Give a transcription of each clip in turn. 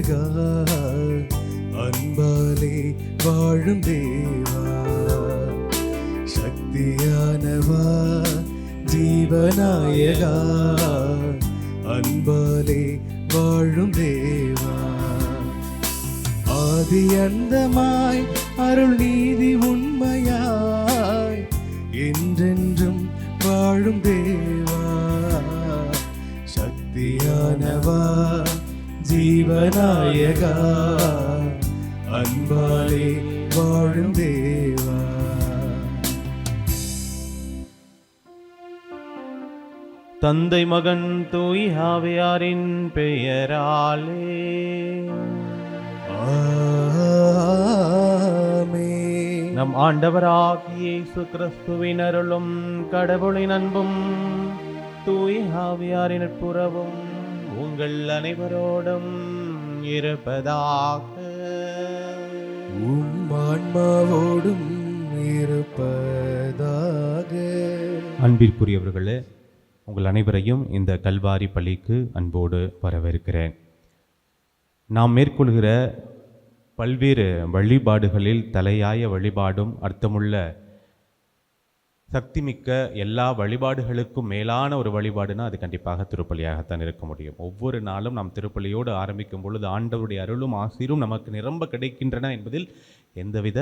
நாயகா, அன்பாலே வாழும் தேவா, சக்தியானவா ஜீவநாயகா, அன்பாலே வாழும் தேவா, ஆதி அந்தமாய் அருள் நீதி உண்மையாய் என்றென்றும் வாழும் தேவா, சக்தியானவா ஜீவநாயகா, அன்பாலே வாழும் தேவா. தந்தை மகன் தூய் ஆவியாரின் பெயராலே ஆமென். நம் ஆண்டவராகிய இயேசு கிறிஸ்துவின் அருளும் கடவுளின் அன்பும் தூய் ஆவியாரின் நட்புறவும் உங்கள் அனைவரோடும் இருப்பதாக. உம் ஆன்மாவோடும் இருப்பதாக. அன்பிற்குரியவர்களே, உங்கள் அனைவரையும் இந்த கல்வாரி பள்ளிக்கு அன்போடு வரவேற்கிறேன். நாம் மேற்கொள்கிற பல்வேறு வழிபாடுகளில் தலையாய வழிபாடும் அர்த்தமுள்ள சக்திமிக்க எல்லா வழிபாடுகளுக்கும் மேலான ஒரு வழிபாடுனா அது கண்டிப்பாக திருப்பலியாகத்தான் இருக்க முடியும். ஒவ்வொரு நாளும் நாம் திருப்பலியோடு ஆரம்பிக்கும் பொழுது ஆண்டவருடைய அருளும் ஆசீரும் நமக்கு நிரம்ப கிடைக்கின்றன என்பதில் எந்தவித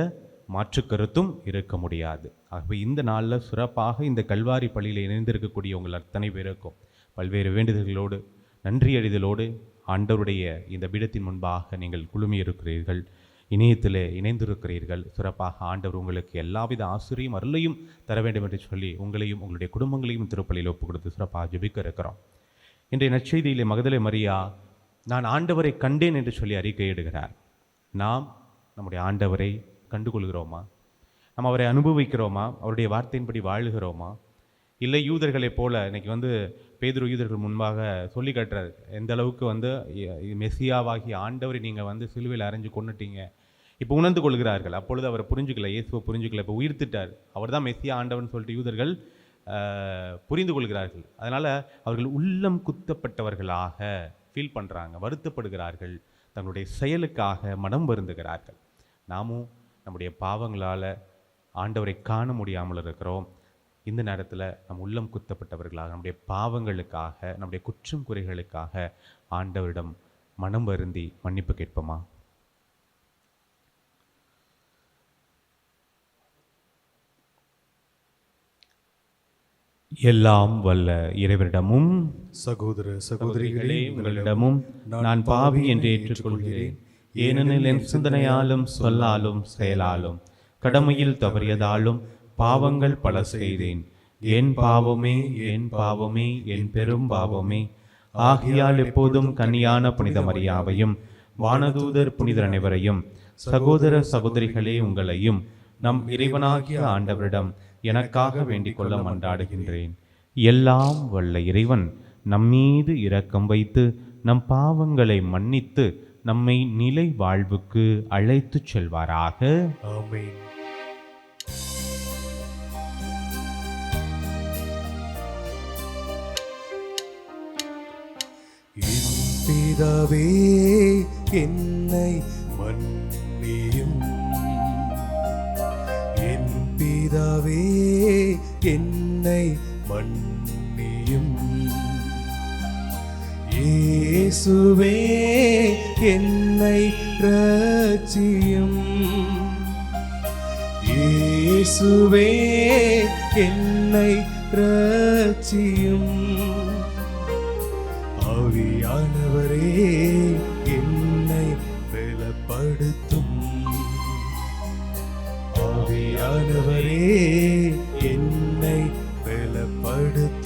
மாற்று கருத்தும் இருக்க முடியாது. ஆகவே இந்த நாளில் சிறப்பாக இந்த கல்வாரி பள்ளியில் இணைந்திருக்கக்கூடிய உங்கள் அத்தனை பேருக்கும் பல்வேறு வேண்டுதல்களோடு நன்றி அறிதலோடு ஆண்டவருடைய இந்த பீடத்தின் முன்பாக நீங்கள் குழுமி இருக்கிறீர்கள், இணையத்தில் இணைந்திருக்கிறீர்கள். சிறப்பாக ஆண்டவர் உங்களுக்கு எல்லாவித ஆசிரியும் அருளையும் தர வேண்டும் என்று சொல்லி உங்களையும் உங்களுடைய குடும்பங்களையும் திருப்பலியில் ஒப்பு கொடுத்து சிறப்பாக ஜெபிக்க இருக்கிறோம். இன்றைய நற்செய்தியிலே மகதலே மரியா நான் ஆண்டவரை கண்டேன் என்று சொல்லி அறிக்கையிடுகிறார். நாம் நம்முடைய ஆண்டவரை கண்டுகொள்கிறோமா? நம்ம அவரை அனுபவிக்கிறோமா? அவருடைய வார்த்தையின்படி வாழுகிறோமா? இல்லை யூதர்களைப் போல இன்னைக்கு பேதுரு யூதர்கள் முன்பாக சொல்லி காட்டுறாரு, எந்த அளவுக்கு மெசியாவாகி ஆண்டவரை நீங்கள் சிலுவையில் அரைஞ்சு கொண்டுட்டீங்க. இப்போ உணர்ந்து கொள்கிறார்கள். அப்பொழுது அவரை புரிஞ்சுக்கல, இயேசுவை புரிஞ்சுக்கல. இப்போ உயிர்த்திட்டார், அவர் தான் மெசியா ஆண்டவர்னு சொல்லிட்டு யூதர்கள் புரிந்து கொள்கிறார்கள். அதனால் அவர்கள் உள்ளம் குத்தப்பட்டவர்களாக ஃபீல் பண்ணுறாங்க, வருத்தப்படுகிறார்கள், தங்களுடைய செயலுக்காக மனம் வருந்துகிறார்கள். நாமும் நம்முடைய பாவங்களால் ஆண்டவரை காண முடியாமல் இருக்கிறோம். இந்த நேரத்தில் நம் உள்ளம் குத்தப்பட்டவர்களாக நம்முடைய பாவங்களுக்காக நம்முடைய குற்றம் குறைகளுக்காக ஆண்டவரிடம் மனம் வருந்தி மன்னிப்பு கேட்போமா? எல்லாம் வல்ல இறைவனிடமும் சகோதர சகோதரிகளே, உங்களிடமும் நான் பாவி என்று ஏற்றுக்கொள்கிறேன். ஏனெனில் என் சிந்தனையாலும் சொல்லாலும் செயலாலும் கடமையில் தவறியதாலும் பாவங்கள் பல செய்தேன். என் பாவமே, என் பாவமே, என் பெரும் பாவமே. ஆகையால் எப்போதும் கன்னியான புனித மரியாவையும் வானதூதர் புனிதர் அனைவரையும் சகோதர சகோதரிகளே உங்களையும் நம் இறைவனாகிய ஆண்டவரிடம் எனக்காக வேண்டிக் கொள்ள மன்றாடுகின்றேன். எல்லாம் வல்ல இறைவன் நம்மீது இரக்கம் வைத்து நம் பாவங்களை மன்னித்து நம்மை நிலை வாழ்வுக்கு அழைத்துச் செல்வாராக. ஆமென். என் பிதாவே, என்னை மன்னியும். என் பிதாவே, என்னை மன்னியும். இயேசுவே, என்னை இரட்சியும். இயேசுவே, என்னை இரட்சியும். ஆவியானவரே, என்னை பலப்படுத்தும். ஆவியானவரே, என்னை பலப்படுத்தும்.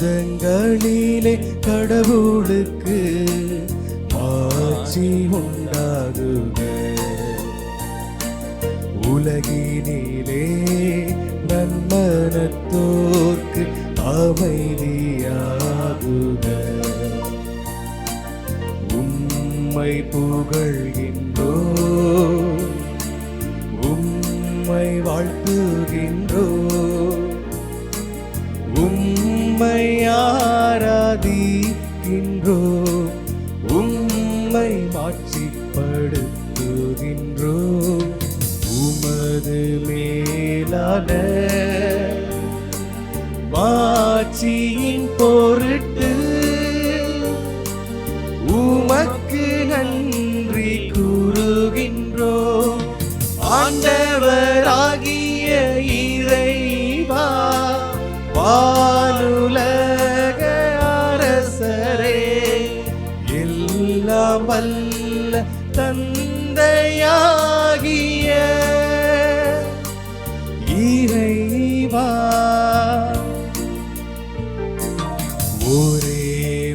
உன்னதங்களிலே கடவுளுக்கு மாட்சி உண்டாகுக. உலகினிலே நன்மனத்தோர்க்கு அமைதியாகுக. உம்மை புகழ்கின்றோ, உம்மை வாழ்த்துகின்றோ, உம்மை ஆராதிக்கின்றோ, உம்மை மாட்சிப்படுத்துகின்றோ. உமது மேலான மாட்சியின் பொருட்டு உமக்கு நன்றி கூறுகின்றோ. ஆண்டவராகிய இறைவா, வானுலக அரசரே, எல்லாம் வல்ல தந்தையாகிய இறைவா, ஒரே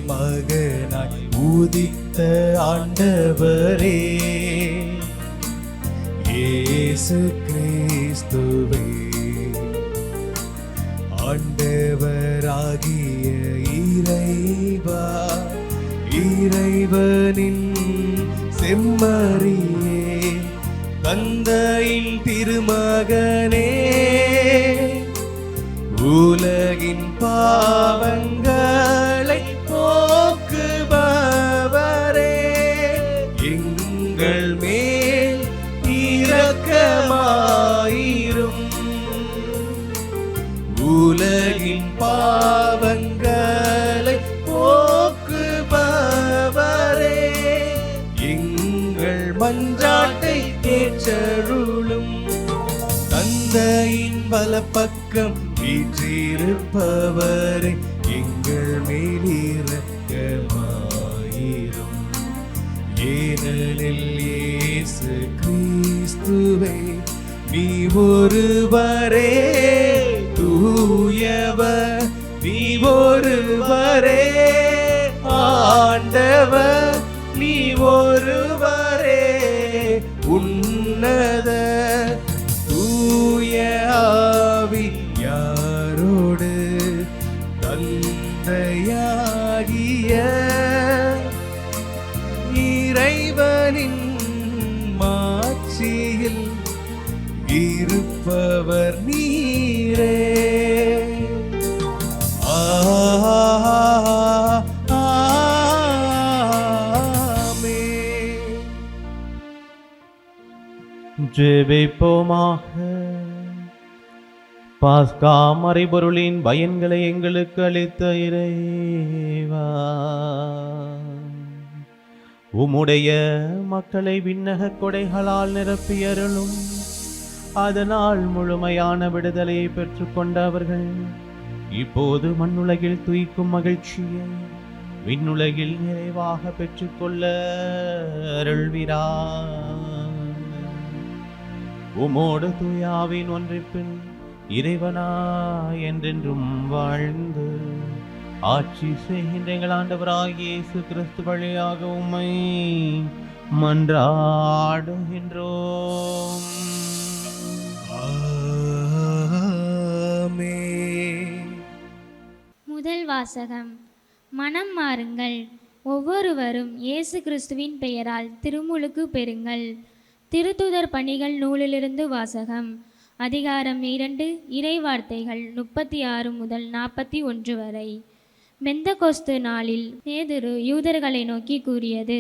மகனாய் உதித்த ஆண்டவரே, இயேசு கிறிஸ்துவே, ஆண்டவராகிய இறைவா, இறைவனின் செம்மறியே, தந்தையின் திருமகனே, உலகின் பாவங்களை போக்குபவரே, எங்கள் மேல் இரக்கமாயிரும். உலகின் பாவங்களை போக்குபவரே, எங்கள் மன்றாட்டை ஏற்றருளும். தந்தையின் வலப்பக்கம் வீற்றிருப்பவரே, எங்கள் மேல் இரக்கமாயிரும். ஏனெனில் இயேசு கிறிஸ்துவே, நீ ஒருவரே தூயவர், நீ ஒருவரே ஆண்டவர், நீ ஒருவரே உன்னத தூய ஆவியாரோடு தந்தையாகிய இறைவனின் மாட்சியில் இருப்பவர் நீரே. ஆமென். ஜெபிப்போமாக. பாஸ்கா மறைபொருளின் பயன்களை எங்களுக்கு அளித்த இறைவா, உம்முடைய மக்களை விண்ணக கொடைகளால் நிரப்பியருளும். அதனால் முழுமையான விடுதலையை பெற்றுக்கொண்ட அவர்கள் இப்போது மண்ணுலகில் துய்க்கும் மகிழ்ச்சியை விண்ணுலகில் நிறைவாக பெற்றுக்கொள்ள அருள்வீரார். உமோடு தூயாவின் ஒன்றிப்பின் இறைவனா என்றென்றும் வாழ்ந்து ஆட்சி செய்கின்ற எங்கள் ஆண்டவராகிய இயேசு கிறிஸ்து வழியாக உம்மை மன்றாடுகின்றோம். ஆமென். முதல் வாசகம். மனம் மாறுங்கள், ஒவ்வொருவரும் இயேசு கிறிஸ்துவின் பெயரால் திருமுழுக்கு பெறுங்கள். திருத்தூதர் பணிகள் நூலிலிருந்து வாசகம். அதிகாரம் 2, இறைவார்த்தைகள் 36 முதல் 41 வரை. பெந்தகோஸ்து நாளில் பேதுரு யூதர்களை நோக்கி கூறியது: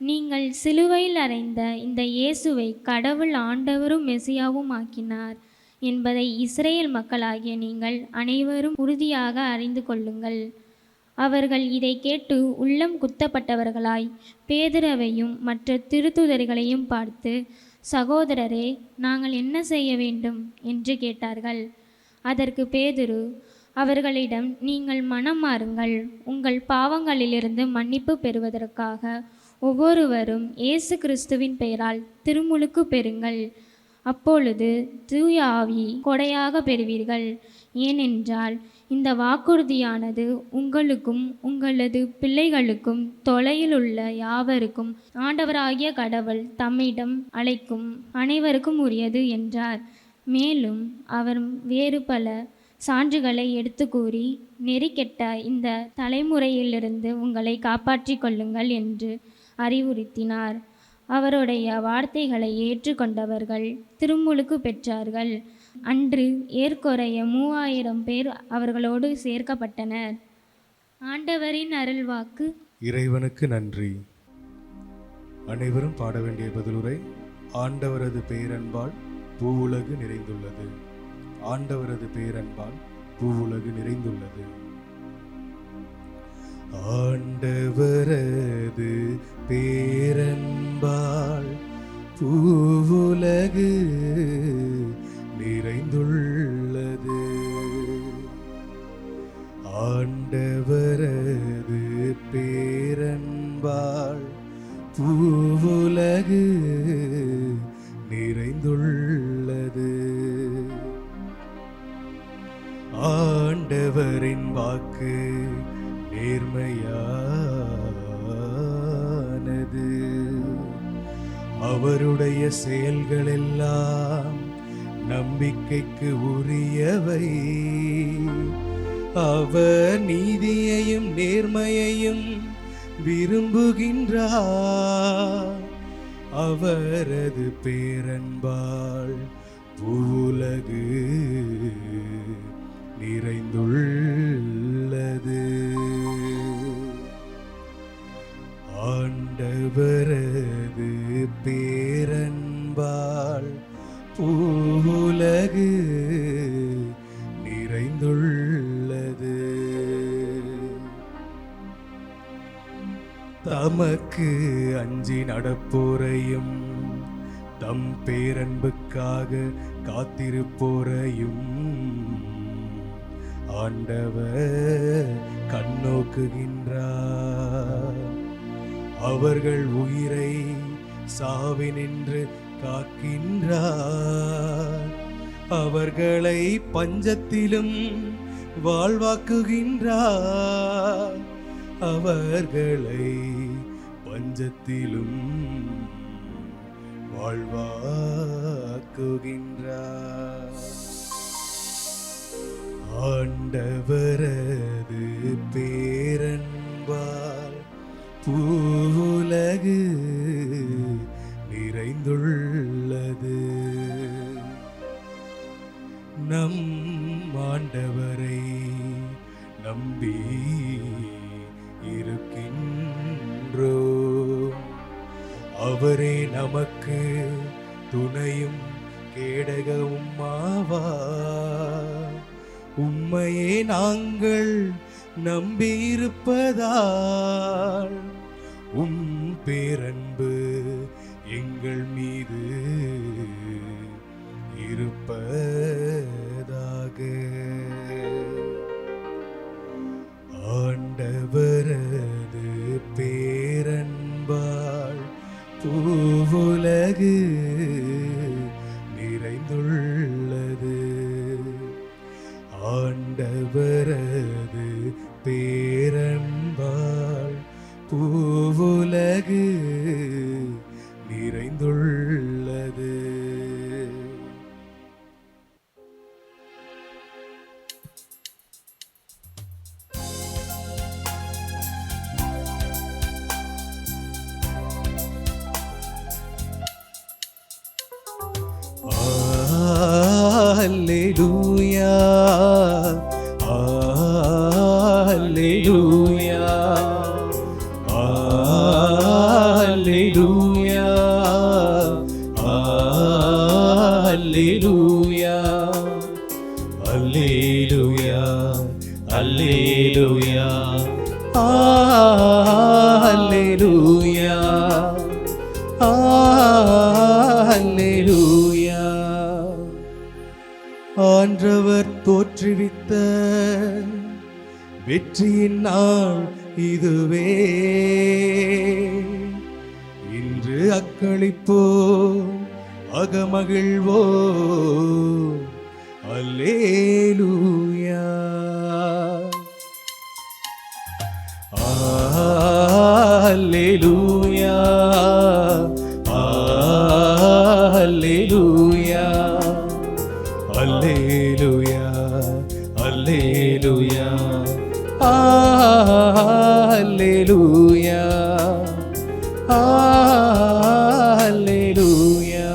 நீங்கள் சிலுவையில் அறைந்த இந்த இயேசுவை கடவுள் ஆண்டவரும் மெசியாவும் ஆக்கினார் என்பதை இஸ்ரேல் மக்களாகிய நீங்கள் அனைவரும் உறுதியாக அறிந்து கொள்ளுங்கள். அவர்கள் இதை கேட்டு உள்ளம் குத்தப்பட்டவர்களாய் பேதுருவையும் மற்ற திருத்தூதர்களையும் பார்த்து, சகோதரரே, நாங்கள் என்ன செய்ய வேண்டும் என்று கேட்டார்கள். அதற்கு பேதுரு அவர்களிடம், நீங்கள் மனம் மாறுங்கள், உங்கள் பாவங்களிலிருந்து மன்னிப்பு பெறுவதற்காக ஒவ்வொருவரும் இயேசு கிறிஸ்துவின் பெயரால் திருமுழுக்கு பெறுங்கள். அப்பொழுது தூய ஆவி கொடையாக பெறுவீர்கள். ஏனென்றால் இந்த வாக்குறுதியானது உங்களுக்கும் உங்களது பிள்ளைகளுக்கும் தொலையிலுள்ள யாவருக்கும் ஆண்டவராகிய கடவுள் தம்மிடம் அழைக்கும் அனைவருக்கும் உரியது என்றார். மேலும் அவர் வேறு பல சான்றுகளை எடுத்து கூறி, நெறிக்கெட்ட இந்த தலைமுறையிலிருந்து உங்களை காப்பாற்றிக் கொள்ளுங்கள் என்று அறிவுறுத்தினார். அவருடைய வார்த்தைகளை ஏற்றுக்கொண்டவர்கள் திருமுழுக்கு பெற்றார்கள். அன்று ஏற்குறைய 3000 பேர் அவர்களோடு சேர்க்கப்பட்டனர். ஆண்டவரின் அருள்வாக்கு. இறைவனுக்கு நன்றி. அனைவரும் பாட வேண்டிய பதிலுரை. ஆண்டவரது பேரன்பால் பூவுலகு நிறைந்துள்ளது. ஆண்டவரது பேரன்பால் பூவுலகு நிறைந்துள்ளது. ஆண்டவரது பேரன்பால் பூவுலகு நிறைந்துள்ளது. ஆண்டவரது பேரன்பால் பூவுலகு நிறைந்துள்ளது. ஆண்டவரின் வாக்கு நேர்மையானது. அவருடைய செயல்கள் எல்லாம் நம்பிக்கைக்கு உரியவை. அவர் நீதியையும் நேர்மையையும் விரும்புகின்றார். அவரது பேரன்பால் பூவுலகு நிறைந்துள்ளது. ஆண்டவரது பேரன்பால் பூவுலகு நிறைந்துள்ளது. தமக்கு அஞ்சி நடப்போரையும் தம் பேரன்புக்காக காத்திருப்போரையும் ஆண்டவர் கண்ணோக்குகின்றார். அவர்கள் உயிரை சாவினின்று காக்கின்றார். அவர்களை பஞ்சத்திலும் வாழ்வாக்குகின்றார். அவர்களை பஞ்சத்திலும் வாழ்வாக்குகின்றார். ஆண்டவரது பேரன்பால் பூவுலகு நிறைந்துள்ளது. நம் ஆண்டவரை நம்பி இருக்கின்றோம். அவரே நமக்கு துணையும் கேடகமும் ஆவார். உம்மையே நாங்கள் நம்பியிருப்பதால் உம் பேரன்பு எங்கள் மீது இருப்பதாக. ஆண்டவரது பேரன்பால் பூவுலகு நிறைந்துள்ளது. ஆண்டவரது பேரன்பால் பூவுலகு நிறைந்துள்ளது. Alleluia, Alleluia, Alleluia, Alleluia, Alleluia, Alleluia, Alleluia, Alleluia. ஆண்டவர் தோற்றுவித்த வெற்றியின் நாள் இதுவே. இன்று அக்களிப்போ அகமகிழ்வோ. அல்லேலூயா, அல்லேலூயா, அல்லேலூயா, அல்லேலூயா, அல்லேலூயா, அல்லேலூயா, அல்லேலூயா.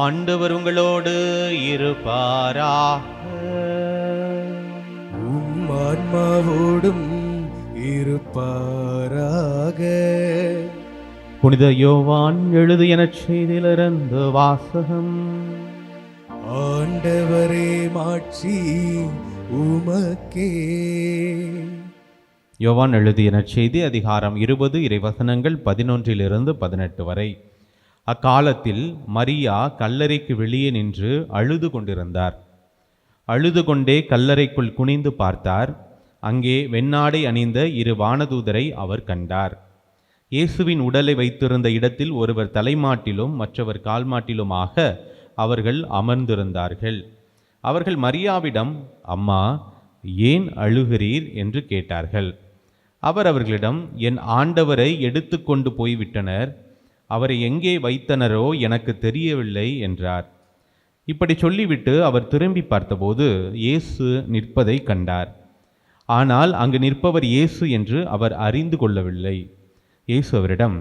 ஆண்டவர் உங்களோடு இருப்பாராக. உம் ஆன்மாவோடும் இருப்பாராக. புனித யோவான் எழுதிய நற்செய்தியிலிருந்து வாசகம். ஆண்டவரே மாட்சி உமக்கே. யோவான் எழுதிய நற்செய்தி அதிகாரம் 20 இறைவசனங்கள் 11 - 18 வரை. அக்காலத்தில் மரியா கல்லறைக்கு வெளியே நின்று அழுது கொண்டிருந்தார். அழுது கொண்டே கல்லறைக்குள் குனிந்து பார்த்தார். அங்கே வெண்ணாடை அணிந்த 2 வானதூதரை அவர் கண்டார். இயேசுவின் உடலை வைத்திருந்த இடத்தில் ஒருவர் தலைமாட்டிலும் மற்றவர் கால்மாட்டிலுமாக அவர்கள் அமர்ந்திருந்தார்கள். அவர்கள் மரியாவிடம், அம்மா, ஏன் அழுகிறீர் என்று கேட்டார்கள். அவர் அவர்களிடம், என் ஆண்டவரை எடுத்து கொண்டு போய்விட்டனர், அவரை எங்கே வைத்தனரோ எனக்கு தெரியவில்லை என்றார். இப்படி சொல்லிவிட்டு அவர் திரும்பி பார்த்தபோது இயேசு நிற்பதை கண்டார். ஆனால் அங்கு நிற்பவர் இயேசு என்று அவர் அறிந்து கொள்ளவில்லை. இயேசு அவரிடம்,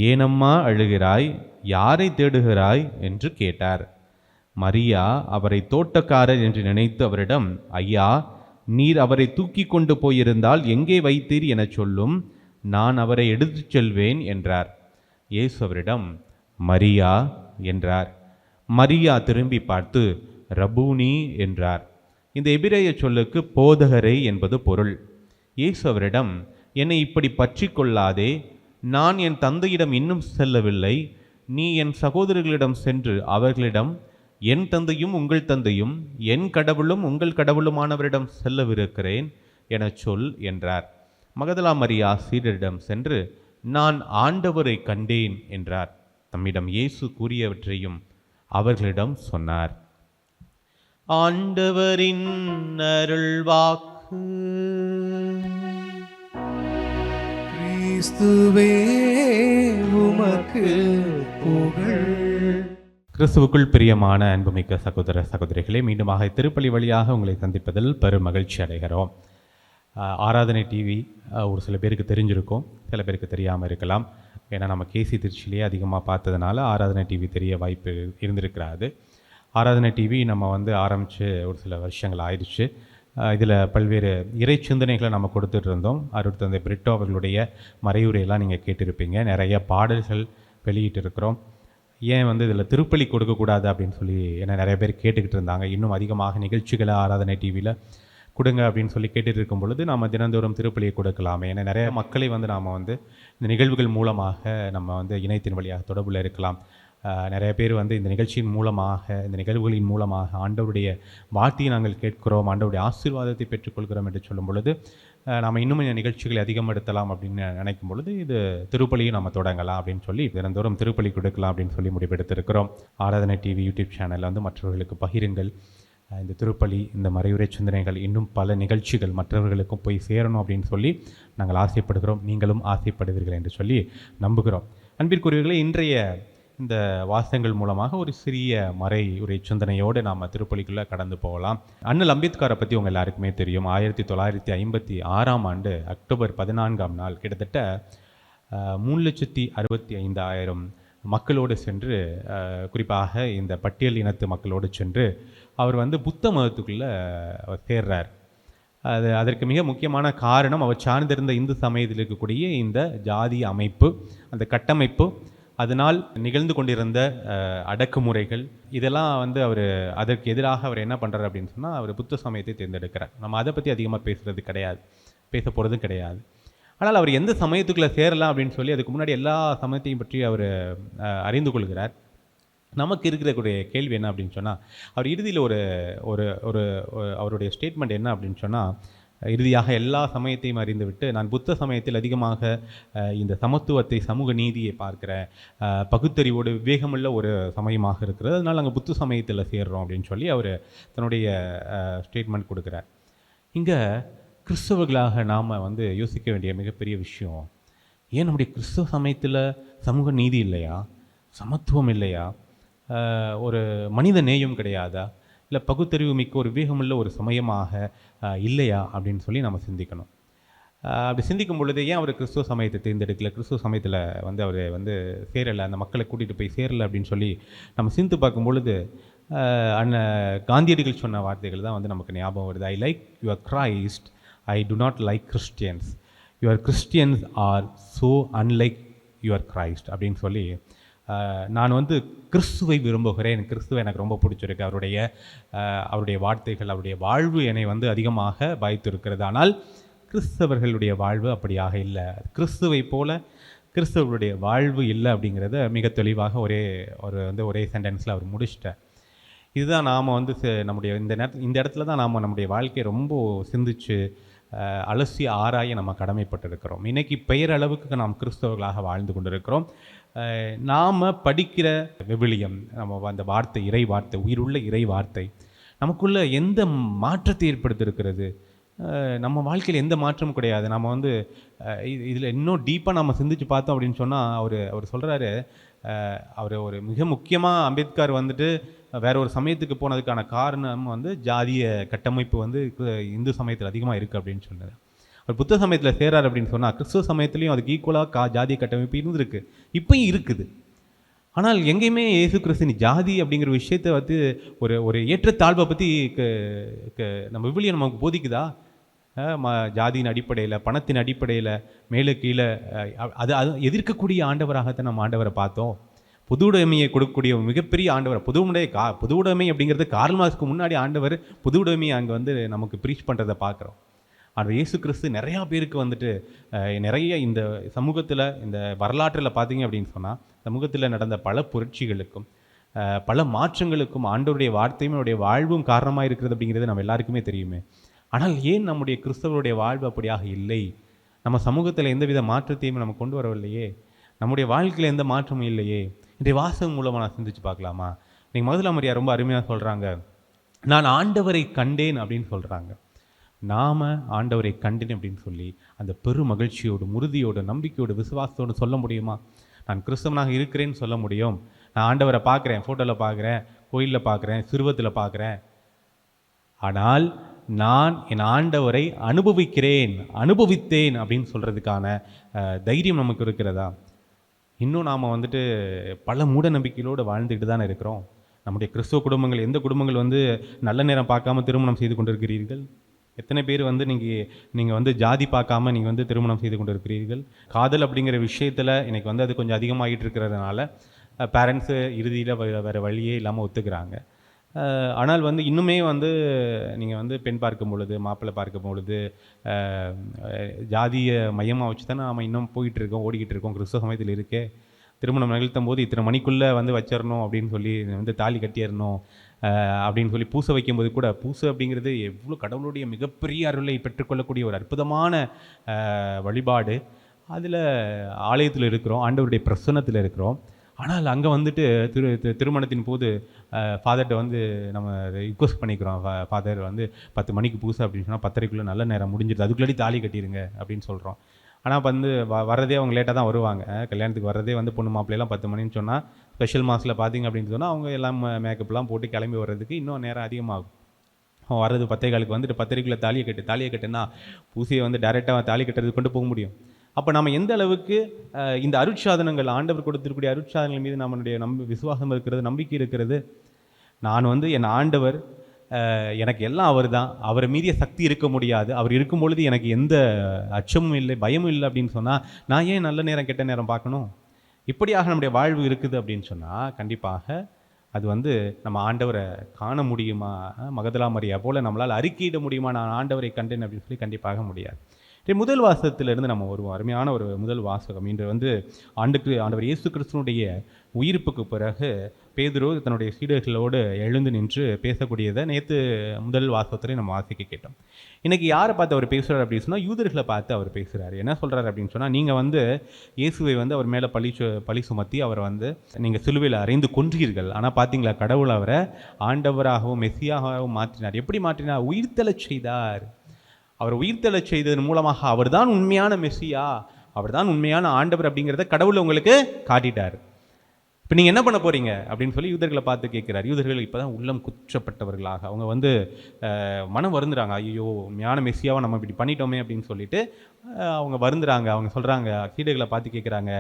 ஏனம்மா அழுகிறாய், யாரை தேடுகிறாய் என்று கேட்டார். மரியா அவரை தோட்டக்காரர் என்று நினைத்து அவரிடம், ஐயா, நீர் அவரை தூக்கி கொண்டு போயிருந்தால் எங்கே வைத்தீர் என சொல்லும், நான் அவரை எடுத்துச் செல்வேன் என்றார். இயேசு அவரிடம், மரியா என்றார். மரியா திரும்பி பார்த்து ரபூனி என்றார். இந்த எபிரேய சொல்லுக்கு போதகரை என்பது பொருள். இயேசு அவரிடம், என்னை இப்படி பற்றி கொள்ளாதே, நான் என் தந்தையிடம் இன்னும் செல்லவில்லை. நீ என் சகோதரர்களிடம் சென்று அவர்களிடம், என் தந்தையும் உங்கள் தந்தையும் என் கடவுளும் உங்கள் கடவுளுமானவரிடம் செல்லவிருக்கிறேன் என சொல் என்றார். மகதலா மரியா சீடரிடம் சென்று, நான் ஆண்டவரை கண்டேன் என்றார். தம்மிடம் இயேசு கூறியவற்றையும் அவர்களிடம் சொன்னார். ஆண்டவரின் அருள்வாக்கு. கிறிஸ்துவே உமக்கு புகழ். கிறிஸ்துவுக்குள் பிரியமான அன்புமிக்க சகோதர சகோதரிகளே, மீண்டுமாக திருப்பலி வழியாக உங்களை சந்திப்பதில் பெரும் மகிழ்ச்சி அடைகிறோம். ஆராதனை டிவி ஒரு சில பேருக்கு தெரிஞ்சிருக்கும், சில பேருக்கு தெரியாமல் இருக்கலாம். ஏன்னா நம்ம கேசி திருச்சியிலே அதிகமாக பார்த்ததுனால ஆராதனை டிவி தெரிய வாய்ப்பு இருந்திருக்கிறாது. ஆராதனை டிவி நம்ம ஆரம்பித்து ஒரு சில வருஷங்கள் ஆயிடுச்சு. இதில் பல்வேறு இறை சிந்தனைகளை நம்ம கொடுத்துட்டு இருந்தோம். அருட்தந்தை பிரிட்டோ அவர்களுடைய மறையுரையெல்லாம் நீங்கள் கேட்டிருப்பீங்க. நிறைய பாடல்கள் வெளியிட்டு இருக்கிறோம். ஏன் இதில் திருப்பலி கொடுக்கக்கூடாது அப்படின்னு சொல்லி என்ன நிறைய பேர் கேட்டுக்கிட்டு இருந்தாங்க. இன்னும் அதிகமாக நிகழ்ச்சிகளை ஆராதனை டிவியில் கொடுங்க அப்படின்னு சொல்லி கேட்டுட்டு இருக்கும் பொழுது நம்ம தினந்தோறும் திருப்பலியை கொடுக்கலாமே. ஏன்னா நிறைய மக்களை நாம் இந்த நிகழ்வுகள் மூலமாக நம்ம இணையத்தின் வழியாக தொடர்பில் இருக்கலாம். நிறைய பேர் இந்த நிகழ்ச்சியின் மூலமாக, இந்த நிகழ்வுகளின் மூலமாக ஆண்டவருடைய வார்த்தையை நாங்கள் கேட்கிறோம், ஆண்டவருடைய ஆசீர்வாதத்தை பெற்றுக்கொள்கிறோம் என்று சொல்லும் பொழுது நாம் இன்னும் இந்த நிகழ்ச்சிகளை அதிகப்படுத்தலாம் அப்படின்னு நினைக்கும் பொழுது இது திருப்பலியும் நம்ம தொடங்கலாம் அப்படின்னு சொல்லி தினந்தோறும் திருப்பலி கொடுக்கலாம் அப்படின்னு சொல்லி முடிவெடுத்திருக்கிறோம். ஆராதனை டிவி யூடியூப் சேனலில் மற்றவர்களுக்கு பகிருங்கள். இந்த திருப்பலி, இந்த மறையுரை சிந்தனைகள், இன்னும் பல நிகழ்ச்சிகள் மற்றவர்களுக்கும் போய் சேரணும் அப்படின்னு சொல்லி நாங்கள் ஆசைப்படுகிறோம். நீங்களும் ஆசைப்படுவீர்கள் என்று சொல்லி நம்புகிறோம். அன்பிற்குரியவர்களே, இன்றைய இந்த வாசகங்கள் மூலமாக ஒரு சிறிய மறை உரை சிந்தனையோடு நாம் திருப்பலிக்குள்ளே கடந்து போகலாம். அண்ணல் அம்பேத்கரை பற்றி உங்கள் எல்லாருக்குமே தெரியும். 1956 அக்டோபர் 14 கிட்டத்தட்ட 3,65,000 மக்களோடு சென்று, குறிப்பாக இந்த பட்டியல் இனத்து மக்களோடு சென்று அவர் புத்த மதத்துக்குள்ளே சேர்றார். அதற்கு மிக முக்கியமான காரணம் அவர் சார்ந்திருந்த இந்து சமயத்தில் இருக்கக்கூடிய இந்த ஜாதி அமைப்பு, அந்த கட்டமைப்பு, அதனால் நிகழ்ந்து கொண்டிருந்த அடக்குமுறைகள், இதெல்லாம் அவர் அதற்கு எதிராக அவர் என்ன பண்ணுறார் அப்படின்னு சொன்னால் அவர் புத்த சமயத்தை தேர்ந்தெடுக்கிறார். நம்ம அதை பற்றி அதிகமாக பேசுகிறது கிடையாது, பேச போகிறதும் கிடையாது. ஆனால் அவர் எந்த சமயத்துக்குள்ளே சேரலாம் அப்படின்னு சொல்லி அதுக்கு முன்னாடி எல்லா சமயத்தையும் பற்றி அவர் அறிந்து கொள்கிறார். நமக்கு இருக்கக்கூடிய கேள்வி என்ன அப்படின்னு சொன்னால், அவர் இறுதியில் ஒரு ஒரு ஒரு அவருடைய ஸ்டேட்மெண்ட் என்ன அப்படின்னு சொன்னால், இறுதியாக எல்லா சமயத்தையும் அறிந்துவிட்டு, நான் புத்த சமயத்தில் அதிகமாக இந்த சமத்துவத்தை, சமூக நீதியை பார்க்குறேன், பகுத்தறிவோடு விவேகமுள்ள ஒரு சமயமாக இருக்கிறது, அதனால் நாங்கள் புத்த சமயத்தில் சேர்றோம் அப்படின்னு சொல்லி அவர் தன்னுடைய ஸ்டேட்மெண்ட் கொடுக்குறார். இங்கே கிறிஸ்தவர்களாக நாம் யோசிக்க வேண்டிய மிகப்பெரிய விஷயம், ஏன் நம்முடைய கிறிஸ்தவ சமயத்தில் சமூக நீதி இல்லையா, சமத்துவம் இல்லையா, ஒரு மனித நேயம் கிடையாதா, இல்லை பகுத்தறிவு மிக்க ஒரு விவேகமுள்ள ஒரு சமயமாக இல்லையா அப்படின்னு சொல்லி நம்ம சிந்திக்கணும். அப்படி சிந்திக்கும் பொழுது ஏன் அவர் கிறிஸ்துவ சமயத்தை தேர்ந்தெடுக்கல, கிறிஸ்துவ சமயத்தில் வந்து அவர் வந்து சேரலை, அந்த மக்களை கூட்டிகிட்டு போய் சேரலை அப்படின்னு சொல்லி நம்ம சிந்தித்து பார்க்கும் பொழுது காந்தியடிகள் சொன்ன வார்த்தைகள் தான் வந்து நமக்கு ஞாபகம் வருது. I like your Christ, I to not like Christians, your Christians R so unlike your Christ அப்படின்னு சொல்லி, நான் வந்து கிறிஸ்துவை விரும்புகிறேன், கிறிஸ்துவை எனக்கு ரொம்ப பிடிச்சிருக்கு, அவருடைய வார்த்தைகள், அவருடைய வாழ்வு என்னை வந்து அதிகமாக பாதித்திருக்கிறது. ஆனால் கிறிஸ்தவர்களுடைய வாழ்வு அப்படியாக இல்லை, கிறிஸ்துவை போல கிறிஸ்தவர்களுடைய வாழ்வு இல்லை அப்படிங்கிறத மிக தெளிவாக ஒரே சென்டென்ஸில் அவர் முடிச்சிட்டார். இதுதான் நாம் வந்து நம்முடைய இந்த இடத்துல தான் நாம் நம்முடைய வாழ்க்கையை ரொம்ப சிந்திச்சு அலசி ஆராய நம்ம கடமைப்பட்டிருக்கிறோம். இன்றைக்கி பெயரளவுக்கு நாம் கிறிஸ்தவர்களாக வாழ்ந்து கொண்டிருக்கிறோம். நாம் படிக்கிற விவிலியம், நம்ம அந்த வார்த்தை, இறை வார்த்தை, உயிருள்ள இறை வார்த்தை நமக்குள்ள எந்த மாற்றத்தை ஏற்படுத்தியிருக்கிறது? நம்ம வாழ்க்கையில் எந்த மாற்றமும் கிடையாது. நம்ம வந்து இதில் இன்னும் டீப்பாக நம்ம சிந்திச்சு பார்த்தோம் அப்படின்னு சொன்னால், அவர் சொல்கிறாரு, அவர் ஒரு மிக முக்கியமாக அம்பேத்கர் வந்துட்டு வேற ஒரு சமயத்துக்கு போனதுக்கான காரணம் வந்து ஜாதிய கட்டமைப்பு வந்து இந்து சமயத்தில் அதிகமாக இருக்குது அப்படின்னு சொன்னார். அவர் புத்த சமயத்தில் சேரார் அப்படின்னு சொன்னால், கிறிஸ்துவ சமயத்துலேயும் அதுக்கு ஈக்குவலாக ஜாதிய கட்டமைப்பு இருந்திருக்கு, இப்போயும் இருக்குது. ஆனால் எங்கேயுமே இயேசு கிறிஸ்து ஜாதி அப்படிங்கிற விஷயத்தை வந்து ஒரு ஏற்றத்தாழ்வை பற்றி நம்ம விவிலியம் நமக்கு போதிக்குதா? ஜாதியின் அடிப்படையில், பணத்தின் அடிப்படையில் மேலே கீழே அது எதிர்க்கக்கூடிய ஆண்டவராகத்தான் நம்ம ஆண்டவரை பார்த்தோம். பொது உடைமையை கொடுக்கக்கூடிய மிகப்பெரிய ஆண்டவர். பொது உடைமை அப்படிங்கிறது கார்ல் மார்க்ஸ்க்கு முன்னாடி ஆண்டவர் பொது உடைமையை அங்கே வந்து நமக்கு ப்ரீச் பண்ணுறதை பார்க்குறோம். ஆனால் இயேசு கிறிஸ்து நிறையா பேருக்கு வந்துட்டு நிறைய இந்த சமூகத்தில், இந்த வரலாற்றில் பார்த்தீங்க அப்படின்னு சொன்னால், சமூகத்தில் நடந்த பல புரட்சிகளுக்கும் பல மாற்றங்களுக்கும் ஆண்டவருடைய வார்த்தையும் அவருடைய வாழ்வும் காரணமாக இருக்கிறது அப்படிங்கிறது நம்ம எல்லாருக்குமே தெரியுமே. ஆனால் ஏன் நம்முடைய கிறிஸ்தவருடைய வாழ்வு அப்படியாக இல்லை? நம்ம சமூகத்தில் எந்தவித மாற்றத்தையும் நம்ம கொண்டு வரவில்லையே, நம்முடைய வாழ்க்கையில் எந்த மாற்றமும் இல்லையே. இன்றைய வாசகம் மூலமாக நான் சிந்திச்சு பார்க்கலாமா? நீங்கள் முதலாமரியார் ரொம்ப அருமையாக சொல்கிறாங்க, நான் ஆண்டவரை கண்டேன் அப்படின்னு சொல்கிறாங்க. நாம் ஆண்டவரை கண்டேன் அப்படின்னு சொல்லி அந்த பெரும் மகிழ்ச்சியோடு, உறுதியோடு, நம்பிக்கையோடு, விசுவாசத்தோடு சொல்ல முடியுமா? நான் கிறிஸ்தவனாக இருக்கிறேன்னு சொல்ல முடியும். நான் ஆண்டவரை பார்க்குறேன், ஃபோட்டோவில் பார்க்குறேன், கோயிலில் பார்க்குறேன், சிறுவத்தில் பார்க்குறேன். ஆனால் நான் என் ஆண்டவரை அனுபவித்தேன் அப்படின்னு சொல்கிறதுக்கான தைரியம் நமக்கு இருக்கிறதா? இன்னும் நாம் வந்துட்டு பல மூட நம்பிக்கைகளோடு வாழ்ந்துக்கிட்டு தானே இருக்கிறோம். நம்முடைய கிறிஸ்துவ குடும்பங்கள், எந்த குடும்பங்கள் வந்து நல்ல நேரம் பார்க்காம திருமணம் செய்து கொண்டிருக்கிறீர்கள்? எத்தனை பேர் வந்து நீங்கள் வந்து ஜாதி பார்க்காம நீங்கள் வந்து திருமணம் செய்து கொண்டிருக்கிறீர்கள்? காதல் அப்படிங்கிற விஷயத்தில் இன்றைக்கி வந்து அது கொஞ்சம் அதிகமாகிட்டு இருக்கிறதுனால பேரண்ட்ஸு இறுதியில் வேறு வழியே இல்லாமல் ஒத்துக்கிறாங்க. ஆனால் வந்து இன்னுமே வந்து நீங்கள் வந்து பெண் பார்க்கும் பொழுது, மாப்பிள்ளை பார்க்கும் பொழுது ஜாதிய மையமாக வச்சு தானே நாம் இன்னும் போயிட்டுருக்கோம், ஓடிக்கிட்டு இருக்கோம். கிறிஸ்துவ சமயத்தில் இருக்கே, திருமணம் நிகழ்த்தும் போது இத்தனை மணிக்குள்ளே வந்து வச்சிடணும் அப்படின்னு சொல்லி, வந்து தாலி கட்டிடணும் அப்படின்னு சொல்லி பூசை வைக்கும்போது கூட, பூசை அப்படிங்கிறது எவ்வளோ கடவுளுடைய மிகப்பெரிய அருளை பெற்றுக்கொள்ளக்கூடிய ஒரு அற்புதமான வழிபாடு. அதில் ஆலயத்தில் இருக்கிறோம், ஆண்டவருடைய பிரசன்னத்தில் இருக்கிறோம். ஆனால் அங்கே வந்துட்டு திருமணத்தின் போது ஃபாதர்கிட்ட வந்து நம்ம ரிக்வஸ்ட் பண்ணிக்கிறோம், ஃபாதர் வந்து 10 மணிக்கு பூசை அப்படின்னு சொன்னால் 10:30க்குள்ளே நல்ல நேரம் முடிஞ்சிடுது, அதுக்குள்ளாடி தாலி கட்டிடுங்க அப்படின்னு சொல்கிறோம். ஆனால் வந்து வரதே அவங்க லேட்டாக தான் வருவாங்க. கல்யாணத்துக்கு வரதே வந்து பொண்ணு மாப்பிள்ளையெல்லாம் 10 மணின்னு சொன்னால், ஸ்பெஷல் மாஸில் பார்த்திங்க அப்படின்னு சொன்னால் அவங்க எல்லாம் மேக்கப்லாம் போட்டு கிளம்பி வர்றதுக்கு இன்னும் நேரம் அதிகமாகும். அவன் வர்றது 10:15 வந்துட்டு 10:30க்குள்ளே தாலியை கட்டுன்னா பூசையை வந்து டைரெக்டாக தாலி கட்டுறது கொண்டு போக முடியும். அப்போ நம்ம எந்த அளவுக்கு இந்த அருட்சாதனங்கள், ஆண்டவர் கொடுத்துருக்கூடிய அருட்சாதனங்கள் மீது நம்மளுடைய விசுவாசம் இருக்கிறது, நம்பிக்கை இருக்கிறது. நான் வந்து என் ஆண்டவர், எனக்கு எல்லாம் அவர் தான், அவரை மீறிய சக்தி இருக்க முடியாது, அவர் இருக்கும் பொழுது எனக்கு எந்த அச்சமும் இல்லை, பயமும் இல்லை அப்படின்னு சொன்னால் நான் ஏன் நல்ல நேரம் கெட்ட நேரம் பார்க்கணும்? இப்படியாக நம்முடைய வாழ்வு இருக்குது அப்படின்னு சொன்னால் கண்டிப்பாக அது வந்து நம்ம ஆண்டவரை காண முடியுமா? மகதலா மரியா போல் நம்மளால் அறிக்கையிட முடியுமா நான் ஆண்டவரை கண்டேன் அப்படின்னு சொல்லி? கண்டிப்பாக முடியாது. முதல் வாசகத்திலிருந்து நம்ம வருவோம். அருமையான ஒரு முதல் வாசகம். இன்று வந்து ஆண்டவர் இயேசு கிறிஸ்துனுடைய உயிர்ப்புக்கு பிறகு பேதுரு தன்னுடைய சீடர்களோடு எழுந்து நின்று பேசக்கூடியதை நேற்று முதல் வாசகத்திலே நம்ம வாசிக்க கேட்டோம். இன்றைக்கி யாரை பார்த்து அவர் பேசுகிறார் அப்படின்னு சொன்னால், யூதர்களை பார்த்து அவர் பேசுகிறார். என்ன சொல்கிறார் அப்படின்னு சொன்னால், நீங்கள் வந்து இயேசுவை வந்து அவர் மேலே பழி சுமத்தி அவரை வந்து நீங்கள் சிலுவையில் அறைந்து கொன்றீர்கள். ஆனால் பார்த்தீங்களா, கடவுள் அவரை ஆண்டவராகவும் மெசியாகவும் மாற்றினார். எப்படி மாற்றினார்? உயிர்த்தெழச் செய்தார். அவர் உயிர்த்தெழச் செய்ததன் மூலமாக அவர் தான் உண்மையான மெசியா, அவர் தான் உண்மையான ஆண்டவர் அப்படிங்கிறத கடவுள் உங்களுக்கு காட்டிட்டார். இப்போ நீங்கள் என்ன பண்ண போகிறீங்க அப்படின்னு சொல்லி யூதர்களை பார்த்து கேட்குறாரு. யூதர்கள் இப்போ தான் உள்ளம் குற்றப்பட்டவர்களாக அவங்க வந்து மனம் வருந்துறாங்க. ஐயோ ஞான மெஸ்ஸியாவை நம்ம இப்படி பண்ணிட்டோமே அப்படின்னு சொல்லிட்டு அவங்க வருந்துறாங்க. அவங்க சொல்கிறாங்க, சீடர்களை பார்த்து கேட்குறாங்க,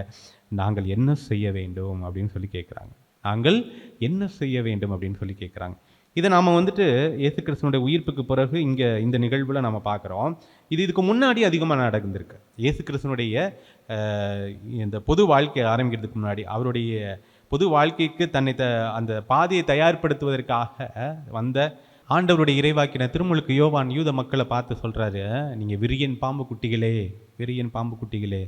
நாங்கள் என்ன செய்ய வேண்டும் அப்படின்னு சொல்லி கேட்குறாங்க. நாங்கள் என்ன செய்ய வேண்டும் அப்படின்னு சொல்லி கேட்குறாங்க. இதை நாம் வந்துட்டு இயேசு கிறிஸ்துவனுடைய உயிர்ப்புக்கு பிறகு இங்கே இந்த நிகழ்வில் நம்ம பார்க்குறோம். இதுக்கு முன்னாடி அதிகமாக நடந்திருக்கு. இயேசு கிறிஸ்துவனுடைய இந்த பொது வாழ்க்கை ஆரம்பிக்கிறதுக்கு முன்னாடி அவருடைய பொது வாழ்க்கைக்கு தன்னை அந்த பாதையை தயார்படுத்துவதற்காக வந்த ஆண்டவருடைய இறைவாக்கின திருமுழுக்கு யோவான் யூத மக்களை பார்த்து சொல்கிறாரு, நீங்கள் விரியன் பாம்பு குட்டிகளே,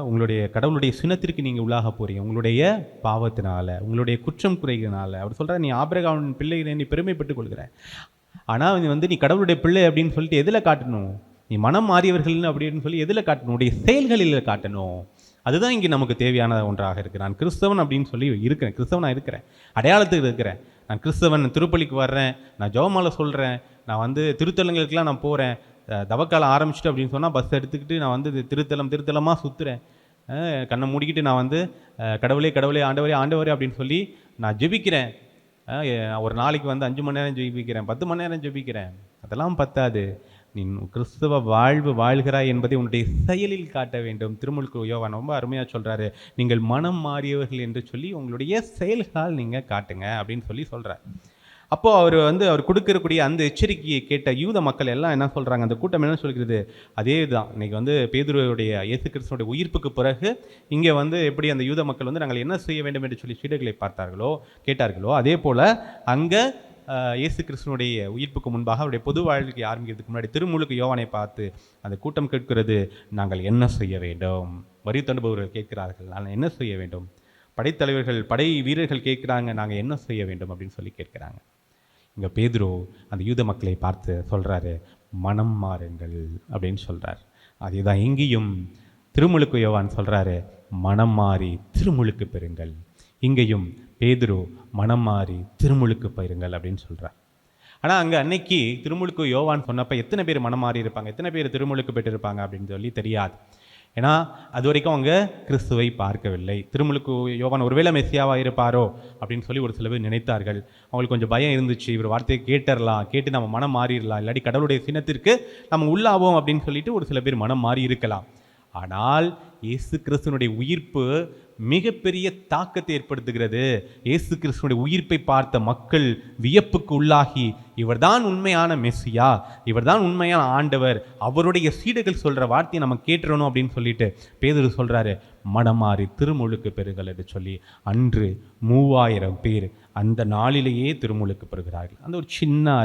உங்களுடைய கடவுளுடைய சினத்திற்கு நீங்கள் உள்ளாக போகிறீங்க, உங்களுடைய பாவத்தினால, உங்களுடைய குற்றம் குறைகிறனால. அவர் சொல்கிறார், நீ ஆபிரகாமின் பிள்ளைகளை நீ பெருமைப்பட்டுக் கொள்கிற, ஆனால் நீ கடவுளுடைய பிள்ளை அப்படின்னு சொல்லிட்டு எதில் காட்டணும்? நீ மனம் மாறியவர்கள்னு அப்படின்னு சொல்லி எதில் காட்டணும்? உடைய செயல்களில் காட்டணும். அதுதான் இங்கே நமக்கு தேவையான ஒன்றாக இருக்குது. நான் கிறிஸ்தவன் அப்படின்னு சொல்லி இருக்கிறேன், கிறிஸ்தவனாக இருக்கிறேன், அடையாளத்துக்கு இருக்கிறேன், நான் கிறிஸ்தவன், திருப்பலிக்கு வர்றேன், நான் ஜெபமாலை சொல்கிறேன், நான் திருத்தலங்களுக்கெல்லாம் நான் போகிறேன், தவக்காலம் ஆரம்பிச்சிட்டு அப்படின்னு சொன்னால் பஸ் எடுத்துக்கிட்டு நான் திருத்தலமாக சுற்றுறேன், கண்ணை மூடிக்கிட்டு நான் கடவுளே ஆண்டவரே அப்படின்னு சொல்லி நான் ஜெபிக்கிறேன், ஒரு நாளைக்கு 5 மணி நேரம் ஜெபிக்கிறேன், 10 மணி நேரம் ஜெபிக்கிறேன். அதெல்லாம் பத்தாது. நீ கிறிஸ்தவ வாழ்வு வாழ்கிறாய் என்பதை உன்னுடைய செயலில் காட்ட வேண்டும். திருமுழுக்கு யோவான் ரொம்ப அருமையாக சொல்கிறாரு, நீங்கள் மனம் மாறியவர்கள் என்று சொல்லி உங்களுடைய செயல்களால் நீங்கள் காட்டுங்க அப்படின்னு சொல்லி சொல்கிறார். அப்போது அவர் கொடுக்கக்கூடிய அந்த எச்சரிக்கையை கேட்ட யூத மக்கள் எல்லாம் என்ன சொல்கிறாங்க, அந்த கூட்டம் என்ன சொல்கிறது, அதே தான் இன்றைக்கி பேதுருவுடைய இயேசு கிறிஸ்துவனுடைய உயிர்ப்புக்கு பிறகு இங்கே எப்படி அந்த யூத மக்கள் நாங்கள் என்ன செய்ய வேண்டும் என்று சொல்லி சீடர்களை கேட்டார்களோ அதே போல் அங்கே இயேசு கிறிஸ்துவனுடைய உயிர்ப்புக்கு முன்பாக அவருடைய பொது வாழ்க்கை ஆரம்பிக்கிறதுக்கு முன்னாடி திருமுழுக்கு யோவானை பார்த்து அந்த கூட்டம் கேட்கிறது, நாங்கள் என்ன செய்ய வேண்டும்? வரி தண்டுபவர்கள் கேட்கிறார்கள், நாங்கள் என்ன செய்ய வேண்டும்? படைத்தலைவர்கள் படை வீரர்கள் கேட்குறாங்க, நாங்கள் என்ன செய்ய வேண்டும் அப்படின்னு சொல்லி கேட்குறாங்க. இங்கே பேதுரு அந்த யூத மக்களை பார்த்து சொல்கிறாரு, மனம் மாறுங்கள் அப்படின்னு சொல்கிறார். அதே தான் இங்கேயும் திருமுழுக்கு யோவான் சொல்கிறாரு, மனம் மாறி திருமுழுக்கு பெறுங்கள். இங்கேயும் பேதுரு மனம் மாறி திருமுழுக்கு பெறுங்கள் அப்படின்னு சொல்கிறார். ஆனால் அங்கே அன்னைக்கு திருமுழுக்கு யோவான் சொன்னப்போ எத்தனை பேர் மனம் மாறி இருப்பாங்க, எத்தனை பேர் திருமுழுக்கு பெற்றிருப்பாங்க அப்படின்னு சொல்லி தெரியாது. ஏன்னா அது வரைக்கும் அவங்க கிறிஸ்துவை பார்க்கவில்லை. திருமுழுக்கு யோவான் ஒருவேளை மெஸ்ஸியாவாக இருப்பாரோ அப்படின்னு சொல்லி ஒரு சில பேர் நினைத்தார்கள். அவங்களுக்கு கொஞ்சம் பயம் இருந்துச்சு, இவர் வார்த்தையை கேட்டு நம்ம மனம் மாறிடலாம், இல்லாட்டி கடவுளுடைய சினத்திற்கு நம்ம உள்ளாவோம் அப்படின்னு சொல்லிட்டு ஒரு சில பேர் மனம் மாறி இருக்கலாம். ஆனால் இயேசு கிறிஸ்துவனுடைய உயிர்ப்பு மிகப்பெரிய தாக்கத்தை ஏற்படுத்துகிறது. இயேசு கிறிஸ்துவனுடைய உயிர்ப்பை பார்த்த மக்கள் வியப்புக்கு உள்ளாகி, இவர்தான் உண்மையான மெஸ்ஸியா, இவர்தான் உண்மையான ஆண்டவர், அவருடைய சீடர்கள் சொல்கிற வார்த்தையை நம்ம கேட்டுறணும் அப்படின்னு சொல்லிட்டு பேதுரு சொல்கிறாரு, மனமாறி திருமுழுக்கு பெறுங்கள் என்று சொல்லி அன்று 3000 பேர் அந்த நாளிலேயே திருமுழுக்கு பெறுகிறார்கள். அந்த ஒரு சின்ன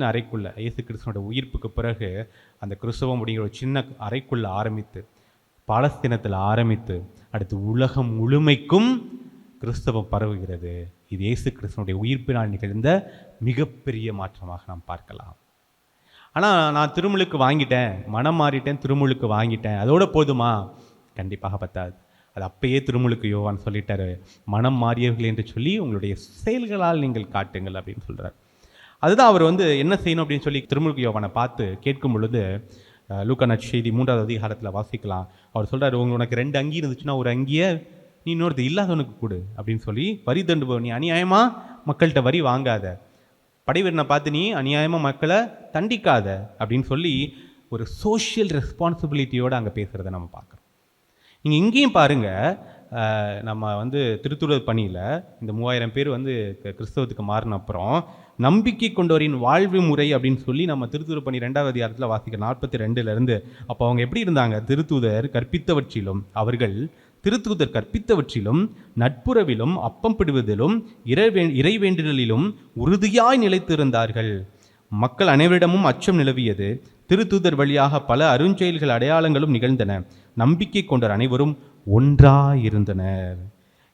அறைக்குள்ள இயேசு கிறிஸ்துவனுடைய உயிர்ப்புக்கு பிறகு அந்த கிறிஸ்தவம் அப்படிங்கிற ஒரு சின்ன அறைக்குள்ளே ஆரம்பித்து, பாலஸ்தீனத்தில் ஆரம்பித்து, அடுத்து உலகம் முழுமைக்கும் கிறிஸ்தவம் பரவுகிறது. இது இயேசு கிறிஸ்துவனுடைய உயிர்ப்பினால் நிகழ்ந்த மிகப்பெரிய மாற்றமாக நாம் பார்க்கலாம். ஆனால் நான் திருமுழுக்கு வாங்கிட்டேன், மனம் மாறிட்டேன், திருமுழுக்கு வாங்கிட்டேன், அதோட போதுமா? கண்டிப்பாக பத்தாது. அது அப்பயே திருமுழுக்கு யோவான் சொல்லிட்டாரு, மனம் மாறியவர்கள் என்று சொல்லி உங்களுடைய செயல்களால் நீங்கள் காட்டுங்கள் அப்படின்னு சொல்கிறார். அதுதான் அவர் என்ன செய்யணும் அப்படின்னு சொல்லி திருமுழுக்கு யோவானை பார்த்து கேட்கும் பொழுது லூக்கா நற்செய்தி 3வது அதிகாரத்தில் வாசிக்கலாம். அவர் சொல்கிறார், உனக்கு 2 அங்கி இருந்துச்சுன்னா ஒரு அங்கியை நீ இன்னொருத்த இல்லாதவனுக்கு கொடு அப்படின்னு சொல்லி, வரி தண்டுபவன், நீ அநியாயமாக மக்கள்கிட்ட வரி வாங்காத, படைவீரனை பார்த்து நீ அநியாயமாக மக்களை தண்டிக்காத அப்படின்னு சொல்லி ஒரு சோஷியல் ரெஸ்பான்சிபிலிட்டியோடு அங்கே பேசுகிறத நம்ம பார்க்குறோம். நீங்கள் இங்கேயும் பாருங்கள், நம்ம திருத்துறவு பணியில் இந்த 3000 பேர் கிறிஸ்தவத்துக்கு மாறின அப்புறம் நம்பிக்கை கொண்டவரின் வாழ்வு முறை அப்படின்னு சொல்லி நம்ம திருத்துறவு பணி 2வது அதிகாரத்தில் வாசிக்கிற 42 அப்போ அவங்க எப்படி இருந்தாங்க? திருத்தூதர் கற்பித்தவற்றிலும் நட்புறவிலும் அப்பம் பிடுவதிலும் இறைவேண்டுதலிலும் உறுதியாய் நிலைத்திருந்தார்கள். மக்கள் அனைவரிடமும் அச்சம் நிலவியது. திருத்தூதர் வழியாக பல அருஞ்செயல்கள் அடையாளங்களும் நிகழ்ந்தன. நம்பிக்கை கொண்டவர் அனைவரும் ஒன்றாயிருந்தனர்.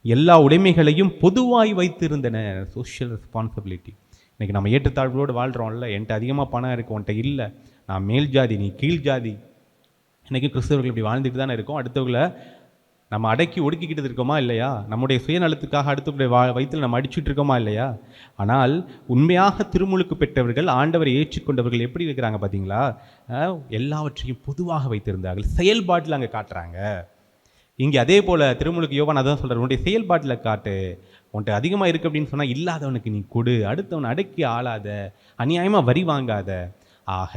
எல்லா உடைமைகளையும் பொதுவாய் வைத்திருந்தனர். Social responsibility. இன்றைக்கி நம்ம ஏற்றத்தாழ்வோடு வாழ்கிறோம்ல, என்கிட்ட அதிகமாக பணம் இருக்குது, உன்கிட்ட இல்லை, நான் மேல் ஜாதி, நீ கீழ் ஜாதி. இன்றைக்கி கிறிஸ்தவர்கள் இப்படி வாழ்ந்துட்டு தானே இருக்கோம். அடுத்தவங்களை நம்ம அடக்கி ஒடுக்கிக்கிட்டு இருக்கோமா இல்லையா? நம்முடைய சுயநலத்துக்காக அடுத்தவருடைய வயிற்றில் நம்ம அடிச்சுட்டு இருக்கோமா இல்லையா? ஆனால் உண்மையாக திருமுழுக்கு பெற்றவர்கள், ஆண்டவரை ஏற்றுக்கொண்டவர்கள் எப்படி இருக்கிறாங்க பார்த்தீங்களா? எல்லாவற்றையும் பொதுவாக வைத்திருந்தார்கள். செயல்பாட்டில் அங்கே காட்டுறாங்க. இங்கே அதே போல் திருமுழுக்கு யோவான் அதான் சொல்கிறார், உன்னுடைய செயல்பாட்டில் காட்டு. உன்ட்டு அதிகமாக இருக்குது அப்படின்னு சொன்னால் இல்லாதவனுக்கு நீ கொடு, அடுத்தவனை அடக்கி ஆளாத, அநியாயமாக வரி வாங்காத. ஆக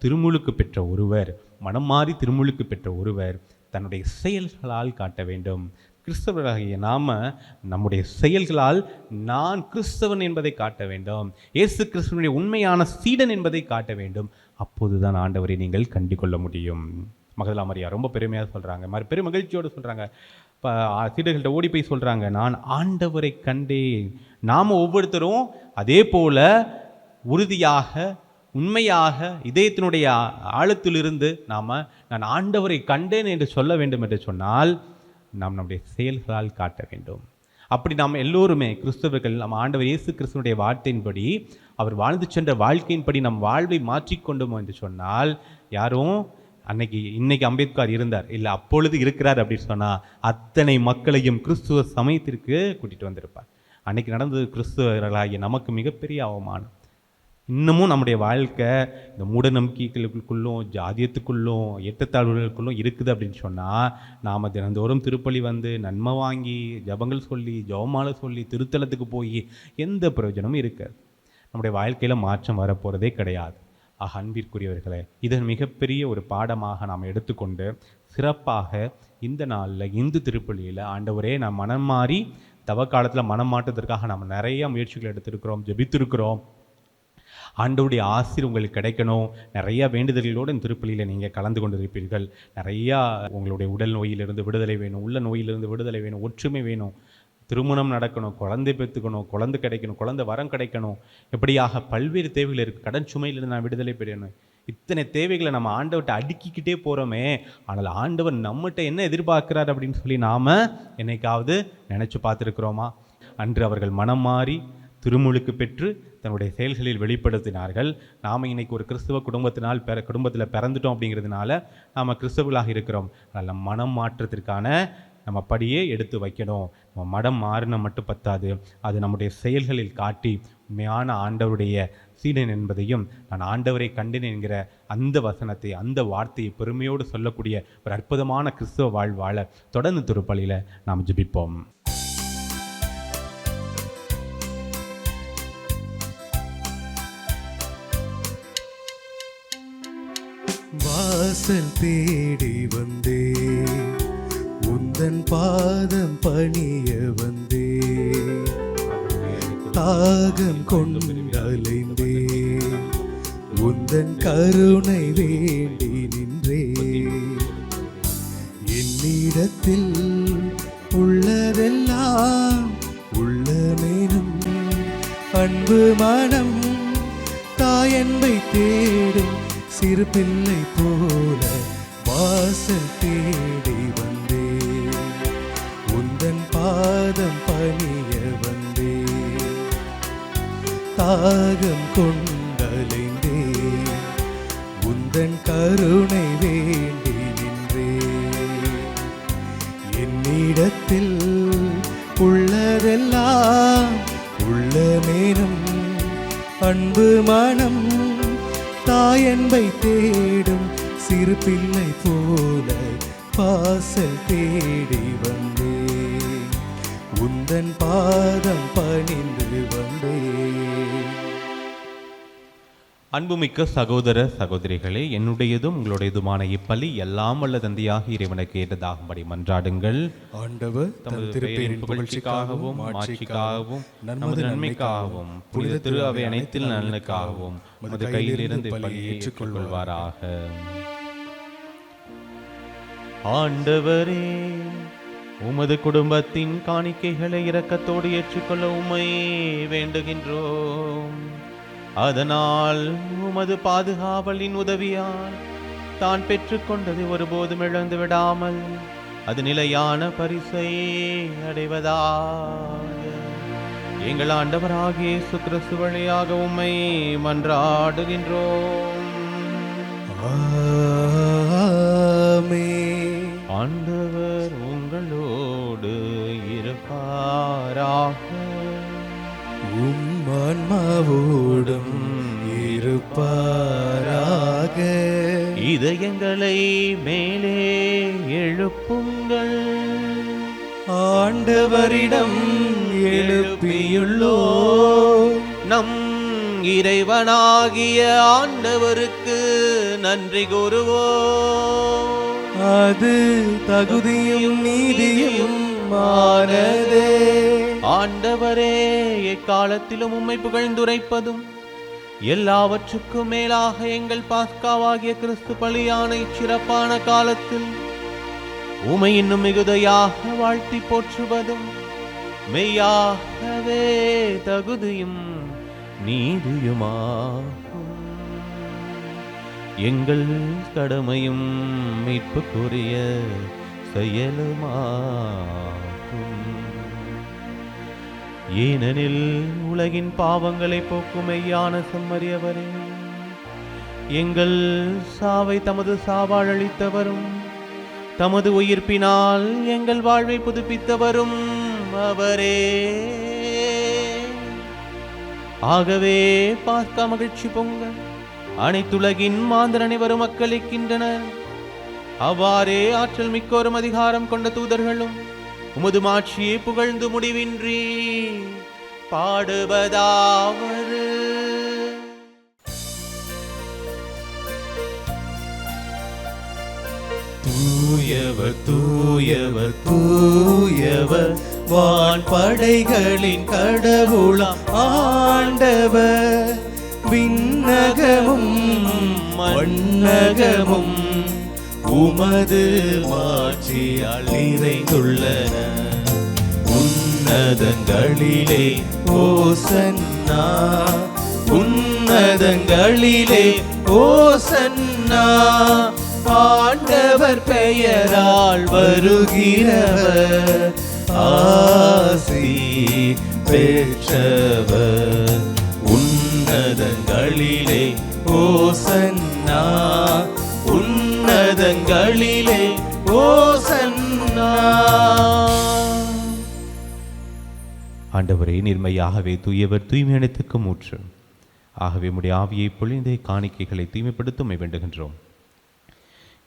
திருமுழுக்கு பெற்ற ஒருவர், மனம் மாறி திருமுழுக்கு பெற்ற ஒருவர் தன்னுடைய செயல்களால் காட்ட வேண்டும். கிறிஸ்தவராகிய நாம நம்முடைய செயல்களால் நான் கிறிஸ்தவன் என்பதை காட்ட வேண்டும், இயேசு கிறிஸ்துவனுடைய உண்மையான சீடன் என்பதை காட்ட வேண்டும். அப்போதுதான் ஆண்டவரை நீங்கள் கண்டு கொள்ள முடியும். மகதலா மரியா ரொம்ப பெருமையாக சொல்கிறாங்க, பெரும் மகிழ்ச்சியோடு சொல்கிறாங்க. இப்போ சீடர்கள்ட்ட ஓடி போய் சொல்கிறாங்க, நான் ஆண்டவரை கண்டேன். நாம் ஒவ்வொருத்தரும் அதே போல் உறுதியாக உண்மையாக இதயத்தினுடைய ஆழத்திலிருந்து நான் ஆண்டவரை கண்டேன் என்று சொல்ல வேண்டும் என்று சொன்னால் நாம் நம்முடைய செயல்களால் காட்ட வேண்டும். அப்படி நாம் எல்லோருமே கிறிஸ்தவர்கள் நம்ம ஆண்டவர் இயேசு கிறிஸ்துவனுடைய வார்த்தையின்படி அவர் வாழ்ந்து சென்ற வாழ்க்கையின்படி நம் வாழ்வை மாற்றிக்கொண்டோம் என்று சொன்னால், யாரும் இன்னைக்கு அம்பேத்கர் இருந்தார் இல்லை அப்பொழுது இருக்கிறார் அப்படின்னு சொன்னால் அத்தனை மக்களையும் கிறிஸ்துவ சமயத்திற்கு கூட்டிகிட்டு வந்திருப்பார். அன்னைக்கு நடந்தது கிறிஸ்துவர்களாகிய நமக்கு மிகப்பெரிய அவமானம். இன்னமும் நம்முடைய வாழ்க்கை இந்த மூட நம்பிக்கைகளுக்குள்ளும் ஜாதியத்துக்குள்ளும் ஏற்றத்தாழ்வுகளுக்குள்ளும் இருக்குது அப்படின்னு சொன்னால், நாம் தினந்தோறும் திருப்பலி வந்து நன்மை வாங்கி ஜபங்கள் சொல்லி ஜபமாலை சொல்லி திருத்தலத்துக்கு போய் எந்த பிரயோஜனமும் இருக்காது. நம்முடைய வாழ்க்கையில் மாற்றம் வரப்போகிறதே கிடையாது. அன்பிற்குரியவர்களே, இதன் மிகப்பெரிய ஒரு பாடமாக நாம் எடுத்துக்கொண்டு சிறப்பாக இந்த நாளில் இந்து திருப்பலியில் ஆண்டவரே நாம் மனம் மாறி தவக்காலத்தில் மனம் மாற்றத்திற்காக நாம் நிறைய முயற்சிகள் எடுத்திருக்கிறோம், ஜெபித்திருக்கிறோம். ஆண்டவருடைய ஆசீர் உங்களுக்கு கிடைக்கணும். நிறையா வேண்டுதல்களோடு இந்த திருப்பலியில் நீங்கள் கலந்து கொண்டிருப்பீர்கள். நிறையா உங்களுடைய உடல் நோயிலிருந்து விடுதலை வேணும், உள்ள நோயிலிருந்து விடுதலை வேணும், ஒற்றுமை வேணும், திருமணம் நடக்கணும், குழந்தை பெற்றுக்கணும், குழந்தை கிடைக்கணும், குழந்தை வரம் கிடைக்கணும், எப்படியாக பல்வேறு தேவைகள் இருக்குது. கடன் சுமையிலிருந்து நான் விடுதலை பெறணும். இத்தனை தேவைகளை நம்ம ஆண்டவர்கிட்ட அடுக்கிக்கிட்டே போகிறோமே, ஆனால் ஆண்டவர் நம்மகிட்ட என்ன எதிர்பார்க்கிறார் அப்படின்னு சொல்லி நாம் என்னைக்காவது நினச்சி பார்த்துருக்குறோமா? அன்று அவர்கள் மனம் மாறி திருமுழுக்கு பெற்று தன்னுடைய செயல்களில் வெளிப்படுத்தினார்கள். நாம் இன்னைக்கு ஒரு கிறிஸ்துவ குடும்பத்தில் பிறந்துட்டோம் அப்படிங்கிறதுனால நாம் கிறிஸ்தவர்களாக இருக்கிறோம். அதில் நம்ம மனம் மாற்றத்திற்கான நம்ம படியே எடுத்து வைக்கணும். நம்ம மனம் மாறின மட்டும் பத்தாது, அது நம்முடைய செயல்களில் காட்டி உண்மையான ஆண்டவருடைய சீடன் என்பதையும், நான் ஆண்டவரை கண்டேன் என்கிற அந்த வசனத்தை, அந்த வார்த்தையை பெருமையோடு சொல்லக்கூடிய ஒரு அற்புதமான கிறிஸ்துவ வாழ்வாழ தொடர்ந்து திருப்பலியில் நாம் ஜெபிப்போம். வாசல் தேடி வந்தே, உந்தன் பாதம் பணிய வந்தே, தாகம் கொண்டலைந்தே, உந்தன் கருணை வேண்டி நின்றே. என்னிடத்தில் உள்ளதெல்லாம் உள்ளமேனும் அன்பு மனம் தாயன்பை தேடும் சிறு பிள்ளை போல வாசல் தேடி வந்தே, உந்தன் பாதம் பணிய வந்தே, தாகம் கொண்டலைந்தே, உந்தன் கருணை வேண்டி நின்றே. என்னிடத்தில் உள்ளதெல்லாம் உள்ளமேனும் அன்பு மனம் தாயன்பை தேடும் சிறு பிள்ளை போல வாசல் தேடி வந்தே, உந்தன் பாதம் பணிந்து வந்தே. அன்புமிக்க சகோதர சகோதரிகளே, என்னுடையதும் உங்களுடையதுமான இப்பலி எல்லாம் வல்ல தந்தையாக இறைவனுக்கு ஏற்றதாகும்படி மன்றாடுங்கள். ஆண்டவர் தமது திருப்பெயரின் புகழ்ச்சிக்காகவும் ஆட்சிக்காகவும் நமது நன்மைக்காகவும் புனித திரு அவை அனைத்தில் நலனுக்காகவும் நமது கையிலிருந்து பலியை ஏற்றுக்கொள்வாராக. ஆண்டவரே, உமது குடும்பத்தின் காணிக்கைகளை இரக்கத்தோடு ஏற்றுக்கொள்ள உம்மை வேண்டுகின்றோம். அதனால் உமது பாதுகாவலின் உதவியால் தான் பெற்றுக்கொண்டதை ஒருபோதும் இழந்து விடாமல் அது நிலையான பரிசை அடைவதாக எங்கள் ஆண்டவராகிய இயேசு கிறிஸ்து வழியாக உம்மை மன்றாடுகின்றோம். ஆமென். ஆண்டவர் உங்களோடு இருப்பாராக. ஆன்மாவோடும் இருப்பாராக. இதயங்களை மேலே எழுப்புங்கள். ஆண்டவரிடம் எழுப்பியுள்ளோ. நம் இறைவனாகிய ஆண்டவருக்கு நன்றி கூறுவோம். அது தகுதியும் நீதியும் மானதே. ஆண்டவரே, எக்காலத்திலும் உம்மை புகழ்ந்துரைப்பதும் எல்லாவற்றுக்கும் மேலாக எங்கள் பாஸ்காவாகிய கிறிஸ்து பலியான இச்சிறப்பான காலத்தில் உமை இன்னும் மிகுதியாக வாழ்த்தி போற்றுவதும் மெய்யாகவே தகுதியும் நீதியுமாகும். எங்கள் கடமையும் மீட்புக்குரிய செயலுமாகும். ஏனெனில் உலகின் பாவங்களை போக்கும் மெய்யான செம்மறியவரே, எங்கள் சாவை தமது சாவால் அளித்தவரும் தமது உயிர்ப்பினால் எங்கள் வாழ்வை புதுப்பித்தவரும் அவரே. ஆகவே பாஸ்கா மகிழ்ச்சி பொங்க அனைத்துலகின் மாந்தர் அனைவரும் மக்களிக்கின்றனர். அவ்வாறே ஆற்றல் மிக்கோரும் அதிகாரம் கொண்ட தூதர்களும் உமது மாட்சியை புகழ்ந்து முடிவின்றி பாடுவதாவது. தூயவர் தூயவர் தூயவர் வான் படைகளின் கடவுளாம் ஆண்டவர். விண்ணகமும் மண்ணகமும் உமது மாட்சியால் நிறைந்துள்ளன. உன்னதங்களிலே ஓசன்னா, உன்னதங்களிலே ஓசன்னா. ஆண்டவர் பெயரால் வருகிறவர் ஆசி பெற்றவர். உன்னதங்களிலே ஓசன்னா, உன்னதங்களிலே ஓசன்னா. ஆண்டவரே, நீர்மையாகவே தூயவர், தூய்மையானத்துக்கு மூற்று. ஆகவே உம்முடைய ஆவியை பொழிந்தே காணிக்கைகளை தூய்மைப்படுத்த வேண்டுகின்றோம்.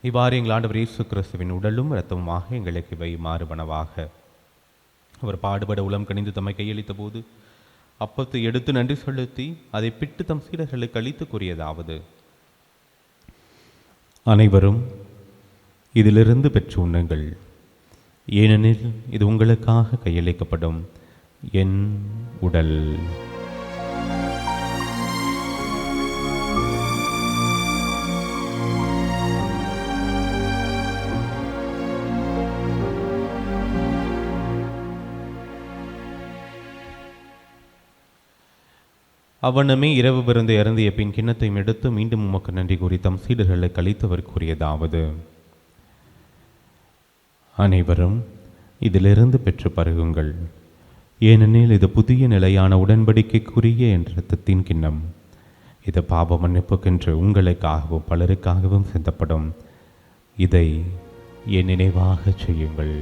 இவ்வாறு எங்கள் ஆண்டவர் இயேசு கிறிஸ்துவின் உடலும் இரத்தமுமாக எங்களுக்கு இவை மாறுபனவாக. அவர் பாடுபட உளம் கனிந்து தம்மை கையளித்த போது அப்பத்தை எடுத்து நன்றி செலுத்தி அதை பிட்டு தம் சீடர்களுக்கு அளித்து கூறியதாவது: அனைவரும் இதிலிருந்து பெற்று உண்ணுங்கள், ஏனெனில் இது உங்களுக்காக கையளிக்கப்படும் என் உடல். அவனமே இரவு விருந்து இறந்திய பின் கிண்ணத்தையும் எடுத்து மீண்டும் உமக்கு நன்றி கூறி தம் சீடர்களை கழித்தவர் கூறியதாவது: அனைவரும் இதிலிருந்து பெற்று பருகுங்கள், ஏனெனில் இது புதிய நிலையான உடன்படிக்கைக்குரிய என் இரத்தத்தின் கிண்ணம். இது பாவ மன்னிப்புக்கென்று உங்களுக்காகவும் பலருக்காகவும் சிந்தப்படும். இதை என் நினைவாக செய்யுங்கள்.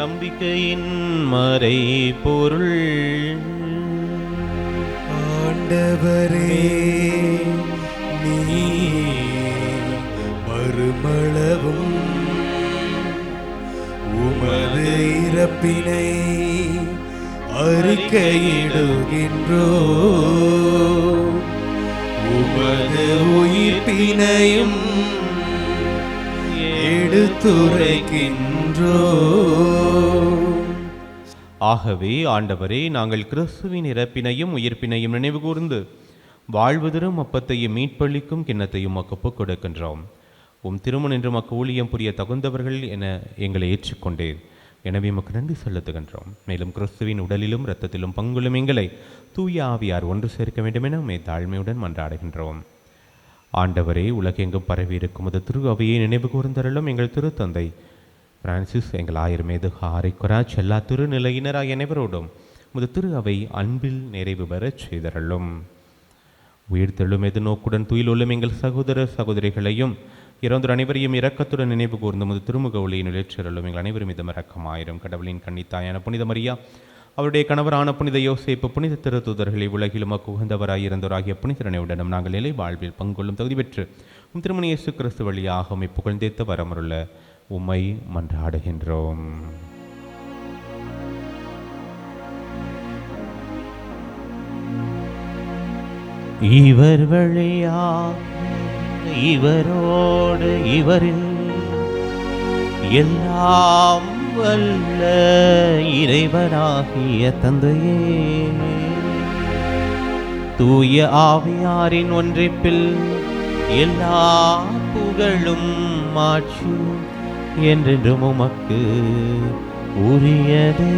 நம்பிக்கையின் மறை பொருள். ஆண்டவரே, நீ மறுமளவும் உமது இறப்பினை அறிக்கையிடுகின்றோ, உமது உயிர்ப்பினையும் எடுத்துரைக்கின்றோ. ஆகவே ஆண்டவரே, நாங்கள் கிறிஸ்துவின் இறப்பினையும் உயிர்ப்பினையும் நினைவு கூர்ந்து வாழ்வதரும் அப்பத்தையும் மீட்பளிக்கும் கிண்ணத்தையும் மக்கு கொடுக்கின்றோம். உம் திருமணம் என்று மக்கு ஊழியம் புரிய தகுந்தவர்கள் என எங்களை ஏற்றுக்கொண்டேன். எனவே மக்கு நன்றி செலுத்துகின்றோம். மேலும் கிறிஸ்துவின் உடலிலும் இரத்தத்திலும் பங்குள்ளும் எங்களை தூய ஆவியார் ஒன்று சேர்க்க வேண்டும் என உம்மை தாழ்மையுடன் மன்றாடுகின்றோம். ஆண்டவரே, உலகெங்கும் பரவி இருக்கும் அது திரு அவையை நினைவு கூர்ந்தருளும். எங்கள் திருத்தந்தை பிரான்சிஸ், எங்கள் ஆயர் மேதுகா ஆரைக்குராஜ், எல்லா திருநிலையினராக அனைவரோடும் முது திரு அவை அன்பில் நிறைவு பெறச் செய்தருளும். உயிர்த்தெழும் எது நோக்குடன் துயிலுள்ளும் எங்கள் சகோதர சகோதரிகளையும் இறந்தோர் அனைவரையும் இரக்கத்துடன் நினைவு கூர்ந்து முது திருமுக ஒளியின் நிலைச்சரலும் எங்கள் அனைவரும் இதம் இரக்கமாயிரும். கடவுளின் கன்னித்தாயான புனித மரியா, அவருடைய கணவரான புனித யோசேப்பு, புனித திருத்தூதர்களை உலகிலும் உகந்தவராய் இருந்தோராகிய புனிதரனையுடனும் நாங்கள் நிலை வாழ்வில் பங்கொள்ளும் தகுதி பெற்று திருமணி இயேசு கிறிஸ்து வழியாக உம்மை புகழ்ந்தேத்த வரமுள்ள உம்மை மன்றாடுகின்றோம். இவர் வழியா இவரோடு இவரில் எல்லாம் வல்ல இறைவனாகிய தந்தையே, தூய ஆவியாரின் ஒன்றிப்பில் எல்லா புகழும் மாட்சியும் என்றென்றும் உமக்கு உரியதே.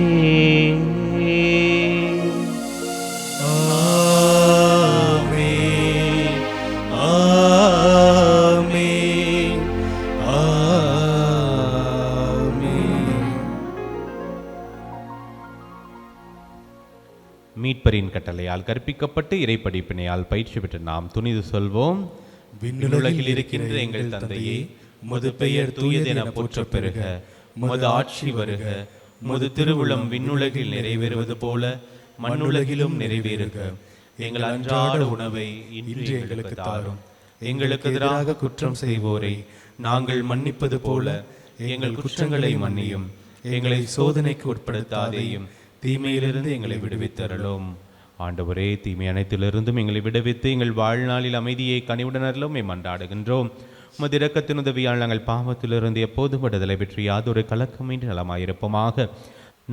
மீட்பரின் கட்டளையால் கற்பிக்கப்பட்டு இறைப்படிப்பினையால் பயிற்சி பெற்று நாம் துணிது சொல்வோம். விண்ணுலகில் இருக்கின்ற எங்கள் தந்தையே, உமது பெயர் தூயது என போற்றப் பெறுக. உமது ஆட்சி வருக. உமது திருவுளம் விண்ணுலகில் நிறைவேறுவது போல மண்ணுலகிலும் நிறைவேறுக. எங்கள் அன்றாட உணவை இன்று எங்களுக்கு தாரும். எங்களுக்கு எதிராக குற்றம் செய்வோரை நாங்கள் மன்னிப்பது போல எங்கள் குற்றங்களை மன்னியும். எங்களை சோதனைக்கு உட்படுத்தாதேயும், தீமையிலிருந்து எங்களை விடுவித்தரலும். ஆண்டவரே, தீமை அனைத்திலிருந்தும் எங்களை விடுவித்து எங்கள் வாழ்நாளில் அமைதியை கனிவுடனர்களும் மன்றாடுகின்றோம். உமது இரக்கத்தின் உதவியால் நாங்கள் பாவத்திலிருந்து எப்போதும் விடுதலை பெற்று யாதொரு கலக்கமின்றி நலமாயிருப்போமாக.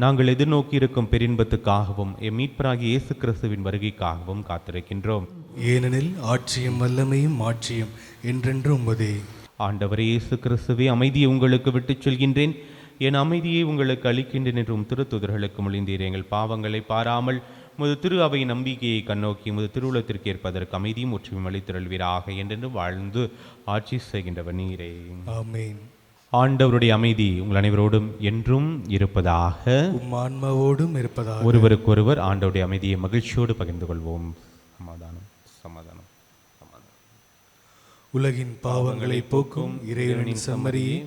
நாங்கள் எதிர்நோக்கி இருக்கும் பெரின்பத்துக்காகவும் எம் மீட்பராகிய இயேசு கிறிஸ்துவின் வருகைக்காகவும் காத்திருக்கின்றோம். ஏனெனில் ஆட்சியும் வல்லமையும் மாட்சியும் என்றென்று உமதே. ஆண்டவரே இயேசு கிறிஸ்துவே, அமைதியை உங்களுக்கு விட்டுச் சொல்கின்றேன், என் அமைதியை உங்களுக்கு அளிக்கின்றேன் என்றும் திருத்துதர்களுக்கு மொழிந்தீர். எங்கள் பாவங்களை பாராமல் முது திரு அவை நம்பிக்கையை கண்ணோக்கி முது திருவுளத்திற்கு ஏற்பதற்கு அமைதியும் ஒற்றுமையும் அளித்திருள்வீராக என்றென்று வாழ்ந்து ஆட்சி செய்கின்றவர் நீரே. ஆமென். ஆண்டவருடைய அமைதி உங்கள் அனைவரோடும் என்றும் இருப்பதாக. உம் ஆன்மாவோடும் இருப்பதாக. ஒருவருக்கொருவர் ஆண்டவருடைய அமைதியை மகிழ்ச்சியோடு பகிர்ந்து கொள்வோம். சமாதானம் சமாதானம் சமாதானம். உலகின் பாவங்களை போக்கும் இறைவனின் செம்மறியே,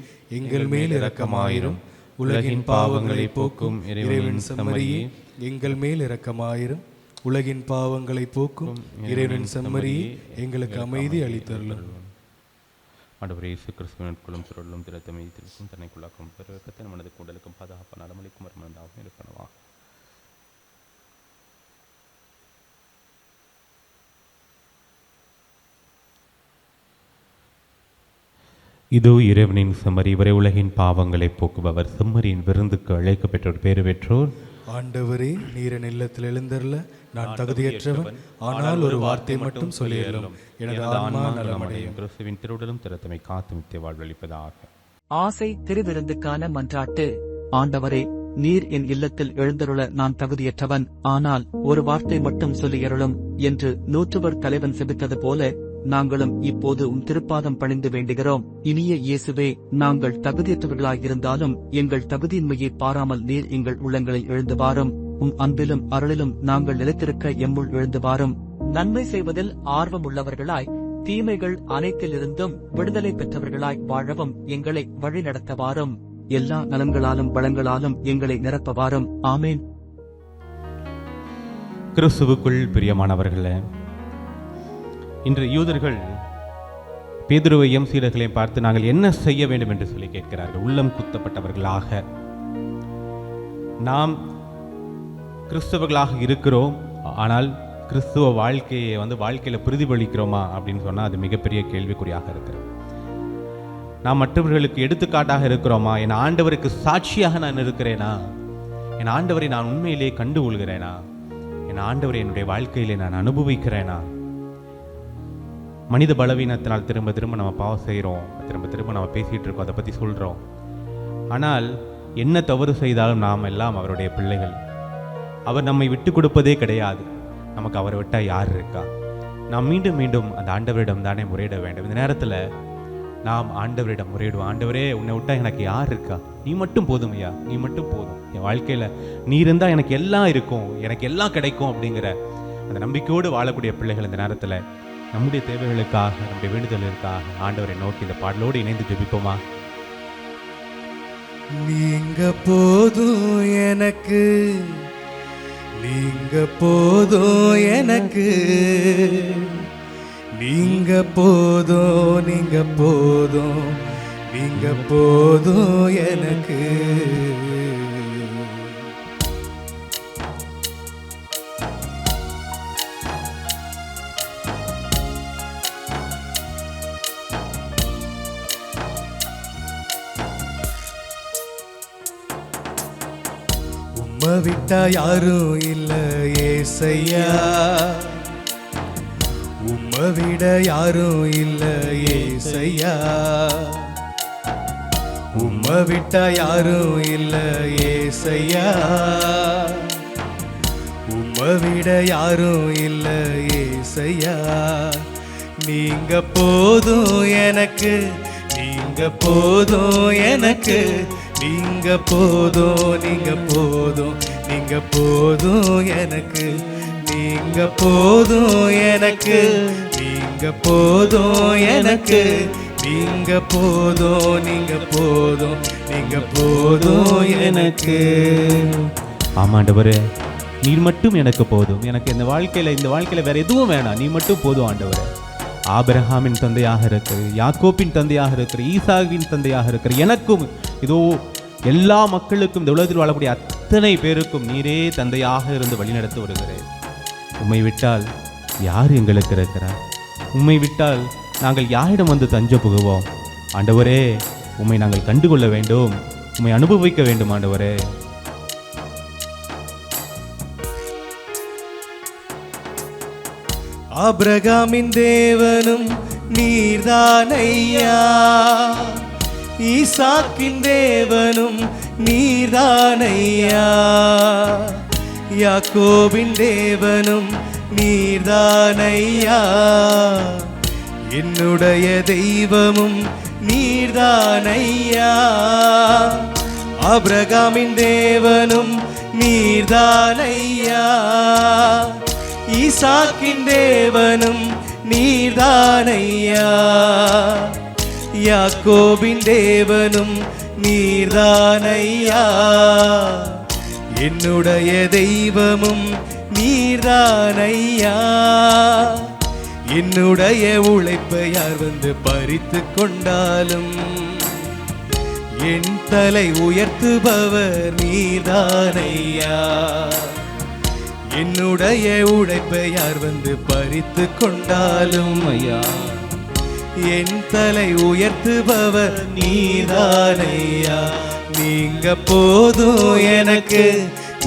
எங்கள் மேல் இரக்கமாயிரும். உலகின் பாவங்களை போக்கும் இறைவனின் செம்மறியே, எங்கள் மேல் இரக்கமாயிரும். உலகின் பாவங்களை போக்கும் இறைவனின் செம்மறியே, எங்களுக்கு அமைதி அளித்தருளும். ஆண்டவரே இயேசு கிறிஸ்துவினுக்குள்ளும் சுருளும் திறத்தமைத்திற்கும் தன்னைக்குள்ளாக்கும் பெருக்கத்தின் மனது கூடலுக்கும் பாதுகாப்பு நடமளிக்கும் மருமந்தாகவும் இருப்பனவா. இதோ இறைவனின் செம்மறி, இவரை உலகின் பாவங்களை போக்குபவர். செம்மறியின் விருந்துக்கு அழைக்க பெற்றோர் பேறு பெற்றோர். ஆண்டவரே, நீரின் இல்லத்தில் எழுந்தருள நான் தகுதியற்றவன், ஆனால் ஒரு வார்த்தை மட்டும் சொல்லியலும் எனது ஆன்மா நலமடையும். கிறிஸ்துவின் திருவுடலும் திறத்தமை காத்து நித்திய வாழ்வளிப்பதாக. ஆசை திருவிருந்துக்கான மன்றாட்டு. ஆண்டவரே, நீர் என் இல்லத்தில் எழுந்தருள நான் தகுதியற்றவன், ஆனால் ஒரு வார்த்தை மட்டும் சொல்லியருளும் என்று நூற்றுவர் தலைவன் செபித்தது போல நாங்களும் இப்போது உம் திருப்பாதம் பணிந்து வேண்டுகிறோம். இனிய இயேசுவே, நாங்கள் தகுதியற்றவர்களாயிருந்தாலும் எங்கள் தகுதியின்மையை பாராமல் நீர் எங்கள் உள்ளங்களில் எழுந்து வாரும். உம் அன்பிலும் அருளிலும் நாங்கள் நிலைத்திருக்க எம்முள் எழுந்து வாரும். நன்மை செய்வதில் ஆர்வமுள்ளவர்களாய் தீமைகள் அனைத்திலிருந்தும் விடுதலை பெற்றவர்களாய் வாழவும் எங்களை வழிநடத்தவாரும். எல்லா நலன்களாலும் வளங்களாலும் எங்களை நிரப்பவாரும். ஆமேன். கிறிஸ்துவுக்குள் பிரியமானவர்களே, இன்று யூதர்கள் பேதுருவையும் சீடர்களையும் பார்த்து நாங்கள் என்ன செய்ய வேண்டும் என்று சொல்லி கேட்கிறார்கள். உள்ளம் குத்தப்பட்டவர்களாக நாம் கிறிஸ்தவர்களாக இருக்கிறோம், ஆனால் கிறிஸ்துவ வாழ்க்கையை வாழ்க்கையில் பிரதிபலிக்கிறோமா அப்படின்னு சொன்னால் அது மிகப்பெரிய கேள்விக்குறியாக இருக்கிறது. நாம் மற்றவர்களுக்கு எடுத்துக்காட்டாக இருக்கிறோமா? என் ஆண்டவருக்கு சாட்சியாக நான் இருக்கிறேனா? என் ஆண்டவரை நான் உண்மையிலே கண்டு கொள்கிறேனா? என் ஆண்டவரை என்னுடைய வாழ்க்கையிலே நான் அனுபவிக்கிறேனா? மனித பலவீனத்தினால் திரும்ப திரும்ப நம்ம பாவம் செய்கிறோம், திரும்ப திரும்ப நம்ம பேசிகிட்டு இருக்கோம், அதை பற்றி சொல்கிறோம். ஆனால் என்ன தவறு செய்தாலும் நாம் எல்லாம் அவருடைய பிள்ளைகள். அவர் நம்மை விட்டு கொடுப்பதே கிடையாது. நமக்கு அவரை விட்டால் யார் இருக்கா? நாம் மீண்டும் மீண்டும் அந்த ஆண்டவரிடம் தானே முறையிட வேண்டும். இந்த நேரத்தில் நாம் ஆண்டவரிடம் முறையிடுவோம். ஆண்டவரே, உன்னை விட்டால் எனக்கு யார் இருக்கா? நீ மட்டும் போதும் ஐயா, நீ மட்டும் போதும். என் வாழ்க்கையில் நீ இருந்தால் எனக்கு எல்லாம் இருக்கும், எனக்கு எல்லாம் கிடைக்கும் அப்படிங்கிற அந்த நம்பிக்கையோடு வாழக்கூடிய பிள்ளைகள் இந்த நேரத்தில் நம்முடைய தேவைகளுக்காக, நம்முடைய வேண்டுதலுக்காக ஆண்டவரை நோக்கி இந்த பாடலோடு இணைந்து ஜெபிப்போமா? நீங்க போதும் எனக்கு, நீங்க போதும் எனக்கு, நீங்க போதும், நீங்க போதும், நீங்க போதும் எனக்கு. உம்மை விட்டா யாரும் இல்ல ஏசையா, உம்மை விட யாரும் இல்ல ஏசையா, உம்மை விட்டா யாரும் இல்ல ஏசையா, உம்மை விட யாரும் இல்ல ஏசையா. நீங்க போதும் எனக்கு, நீங்க போதும் எனக்கு, நீங்க போதும், நீங்க போதும், நீங்க போதும் எனக்கு, நீங்க போதும் எனக்கு, நீங்க போதும் எனக்கு, நீங்க போதும், நீங்க போதும், நீங்க போதும் எனக்கு. ஆமாண்டவரே, நீர் மட்டும் எனக்கு போதும். எனக்கு இந்த வாழ்க்கையில வேற எதுவும் வேணாம், நீ மட்டும் போதும் ஆண்டவரே. ஆபிரகாமின் தந்தையாக இருக்கிற, யாக்கோப்பின் தந்தையாக இருக்கிற, ஈசாவின் தந்தையாக இருக்கிற எனக்கும், இதோ எல்லா மக்களுக்கும், இந்த உலகத்தில் வாழக்கூடிய அத்தனை பேருக்கும் நீரே தந்தையாக இருந்து வழிநடத்தி வருகிறேன். உம்மை விட்டால் யார் எங்களுக்கு இருக்கிறார்? உம்மை விட்டால் நாங்கள் யாரிடம் வந்து தஞ்ச புகுவோம்? ஆண்டவரே, உம்மை நாங்கள் கண்டுகொள்ள வேண்டும், உம்மை அனுபவிக்க வேண்டும் ஆண்டவரே. ஆபிரகாமின் தேவனும் நீர்தானையா, ஈசாக்கின் தேவனும் நீர்தானையா, யாக்கோபின் தேவனும் நீர்தானையா, என்னுடைய தெய்வமும் நீர்தானையா. ஆபிரகாமின் தேவனும் நீர்தானையா, ஈசாக்கின் தேவனும் நீர்தானையா, யாக்கோபின் தேவனும் நீர்தானையா, என்னுடைய தெய்வமும் நீர்தானையா. என்னுடைய உழைப்பை யார் வந்து பறித்து கொண்டாலும் என் தலை உயர்த்துபவர் நீர்தானையா. என்னுடைய உழைப்பை யார் வந்து பறித்து கொண்டாலும் ஐயா, என் தலை உயர்த்துபவர் நீதானையா. நீங்க போதும் எனக்கு,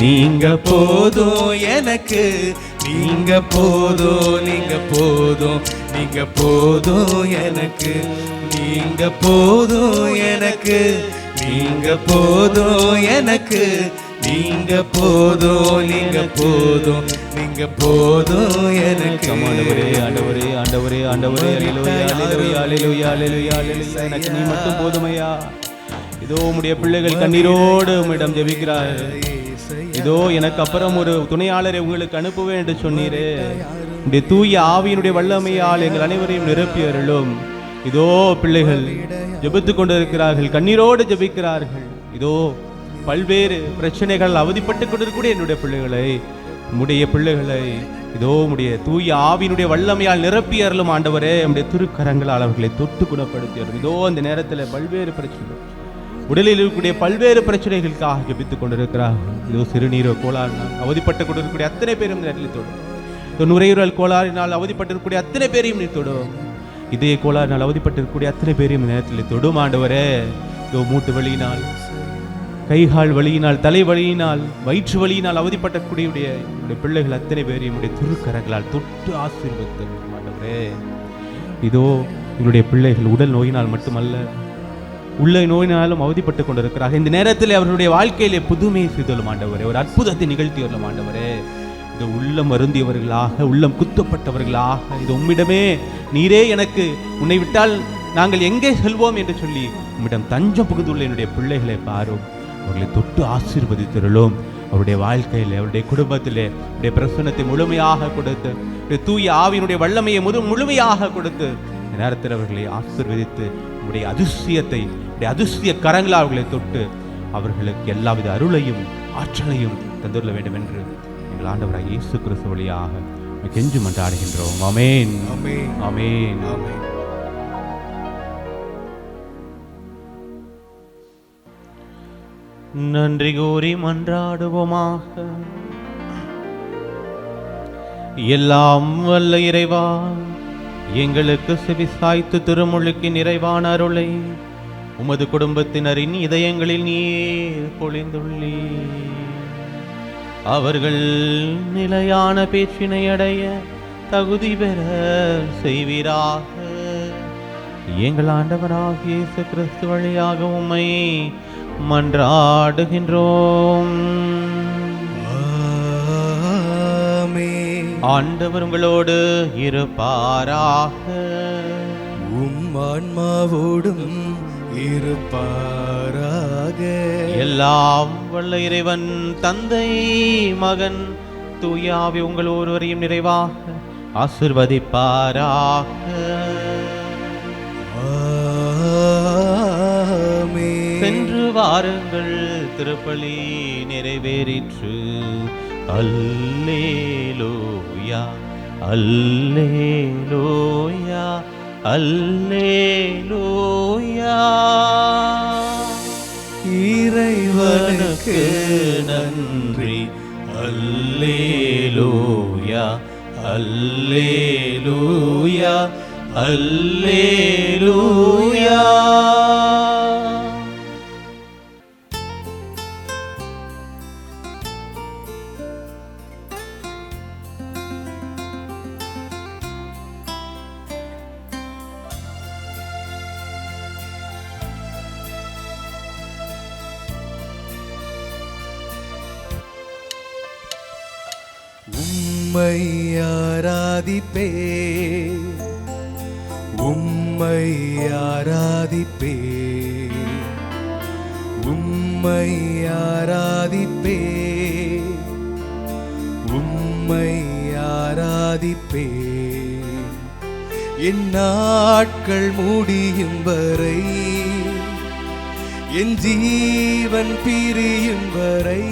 நீங்க போதும் எனக்கு, நீங்க போதும், நீங்க போதும், நீங்க போதும் எனக்கு, நீங்க போதும் எனக்கு, நீங்க போதும் எனக்கு, நீங்க போதும், நீங்க போதும், நீங்க போதும் எனக்கு. ஆண்டவரே, ஆண்டவரே, ஆண்டவரே, ஆண்டவரே, அல்லேலூயா, அல்லேலூயா, அல்லேலூயா, அல்லேலூயா, அல்லேலூயா. எனக்கு நீ மட்டும் போதுமையா. இதோ உம்முடைய பிள்ளைகள் கண்ணீரோடு உம்மிடம் ஜெபிக்கிறார்கள். இதோ எனக்கு அப்புறம் ஒரு துணையாளரை உங்களுக்கு அனுப்புவேன் என்று சொன்னீரே. உடைய தூய ஆவியினுடைய வல்லமையால் எங்கள் அனைவரையும் நிரப்பி அருளும். இதோ பிள்ளைகள் ஜெபித்துக் கொண்டிருக்கிறார்கள், கண்ணீரோடு ஜெபிக்கிறார்கள். இதோ பல்வேறு பிரச்சனைகள் அவதிப்பட்டு கொண்டிருக்கூடிய என்னுடைய பிள்ளைகளை, உம்முடைய பிள்ளைகளை இதோ உம்முடைய தூய ஆவியினுடைய வல்லமையால் நிரப்பி அருளும் ஆண்டவரே. உம்முடைய திருக்கரங்களால் அவர்களை தொட்டு குணப்படுத்தி அருளும். இதோ அந்த நேரத்தில் பல்வேறு பிரச்சனைகள், உடலில் இருக்கக்கூடிய பல்வேறு பிரச்சனைகளுக்காக ஜெபித்துக் கொண்டிருக்கிறார்கள். இதோ சிறுநீரோ கோளாறினால் அவதிப்பட்டு கொண்டிருக்கக்கூடிய அத்தனை பேரும் நேரத்தில் தொடும். இதோ நுரையீரல் கோளாறினால் அவதிப்பட்டிருக்கக்கூடிய அத்தனை பேரையும் நீ தொடும். இதய கோளாறினால் அவதிப்பட்டிருக்கக்கூடிய அத்தனை பேரையும் நேரத்தில் தொடும் ஆண்டவரே. இதோ மூட்டு வலியினால், கைகால் வலியினால், தலை வலியினால், வயிற்று வலியினால் அவதிப்பட்டக்கூடிய பிள்ளைகள் அத்தனை பேரையும் உடைய திருக்கரங்களால் தொட்டு ஆசீர்வதித்து ஆண்டவரே. இதோ எங்களுடைய பிள்ளைகள் உடல் நோயினால் மட்டுமல்ல, உள்ள நோயினாலும் அவதிப்பட்டு கொண்டிருக்கிறார்கள். இந்த நேரத்தில் அவர்களுடைய வாழ்க்கையிலே புதுமையை செய்தலும் ஆண்டவரே, ஒரு அற்புதத்தை நிகழ்த்தி வரலும் ஆண்டவரே. இது உள்ளம் வருந்தியவர்களாக, உள்ளம் குத்தப்பட்டவர்களாக, இது உம்மிடமே நீரே எனக்கு, உன்னை விட்டால் நாங்கள் எங்கே செல்வோம் என்று சொல்லி உம்மிடம் தஞ்சம் புகுந்துள்ள என்னுடைய பிள்ளைகளை பாரும். அவர்களை தொட்டு ஆசீர்வதித்திருளும். அவருடைய வாழ்க்கையில், அவருடைய குடும்பத்திலே அவருடைய பிரசன்னத்தை முழுமையாக கொடுத்து தூய ஆவியினுடைய வல்லமையை முழுமையாக கொடுத்து இந்த நேரத்தில் அவர்களை ஆசீர்வதித்து உடைய அதிசயத்தை அதிசய கரங்களால் அவர்களை தொட்டு அவர்களுக்கு எல்லாவித அருளையும் ஆற்றலையும் தந்துள்ள வேண்டும் என்று எங்கள் ஆண்டவராக இயேசு கிறிஸ்து வழியாக கெஞ்சி மன்றாடுகின்றோம். ஆமென், ஆமென், ஆமென். ஆமென். நன்றி கூறி மன்றாடுவோமாக. எல்லாம் வல்ல இறைவா, எங்களுக்கு செவிசாய்த்து திருமுழுக்கு நிறைவான அருளை உமது குடும்பத்தினரின் இதயங்களில் நீர் பொழிந்துள்ளீர். அவர்கள் நிலையான பேச்சினை அடைய தகுதி பெற செய்வீராக. எங்கள் ஆண்டவராகிய இயேசு கிறிஸ்து வழியாக உம்மை மன்றாடுகின்றோம். ஆமென். ஆண்டவர் உங்களோடு இருப்பாராக. உம் ஆன்மாவோடும் இருப்பாராக. எல்லாம் வல்ல இறைவன் தந்தை, மகன், தூய ஆவி உங்கள் ஒருவரையும் நிறைவாக ஆசிர்வதிப்பாராக. ஆமென். சென்று வாருங்கள், திருப்பலி நிறைவேறிற்று. அல்லேலூயா, அல்லேலூயா, அல்லேலூயா. இறைவனுக்கு நன்றி. அல்லேலூயா, அல்லேலூயா, அல்லேலூயா. உம்மை ஆராதிப்பே, உம்மை ஆராதிப்பே, உம்மை ஆராதிப்பே, உம்மை ஆராதிப்பே. என் நாட்கள் முடியும் வரை, என் ஜீவன் பிரியும் வரை,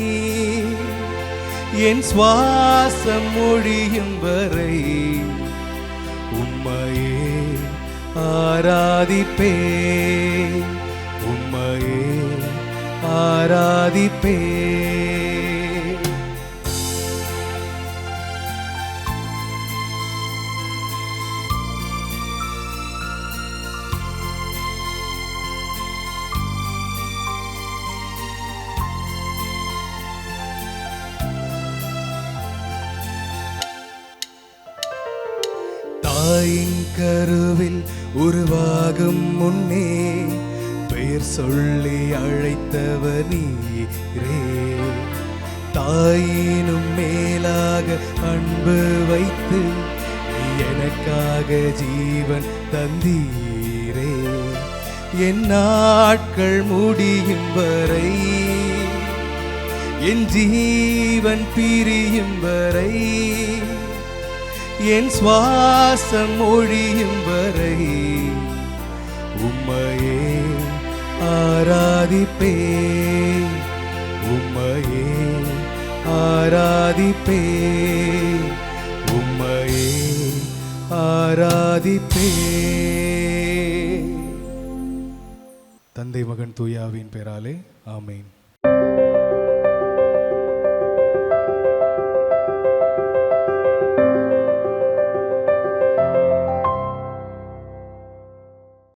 என் சுவாசம் மொழியும் வரை உம்மையே ஆராதிப்பே, உம்மையே ஆராதிப்பே. தாயின் கருவில் உருவாகும் முன்னே பெயர் சொல்லி அழைத்தவர் நீரே. தாயினும் மேலாக அன்பு வைத்து நீ எனக்காக ஜீவன் தந்தீரே. என் நாட்கள் முடியும் வரை, என் ஜீவன் பிரியும் வரை, என் சுவாசம் ஒழியும் வரை உம்மையே ஆராதிப்பே, உம்மையே ஆராதிப்பே, உம்மையே ஆராதிப்பே. தந்தை மகன் தூய ஆவியின் பெயராலே ஆமென்.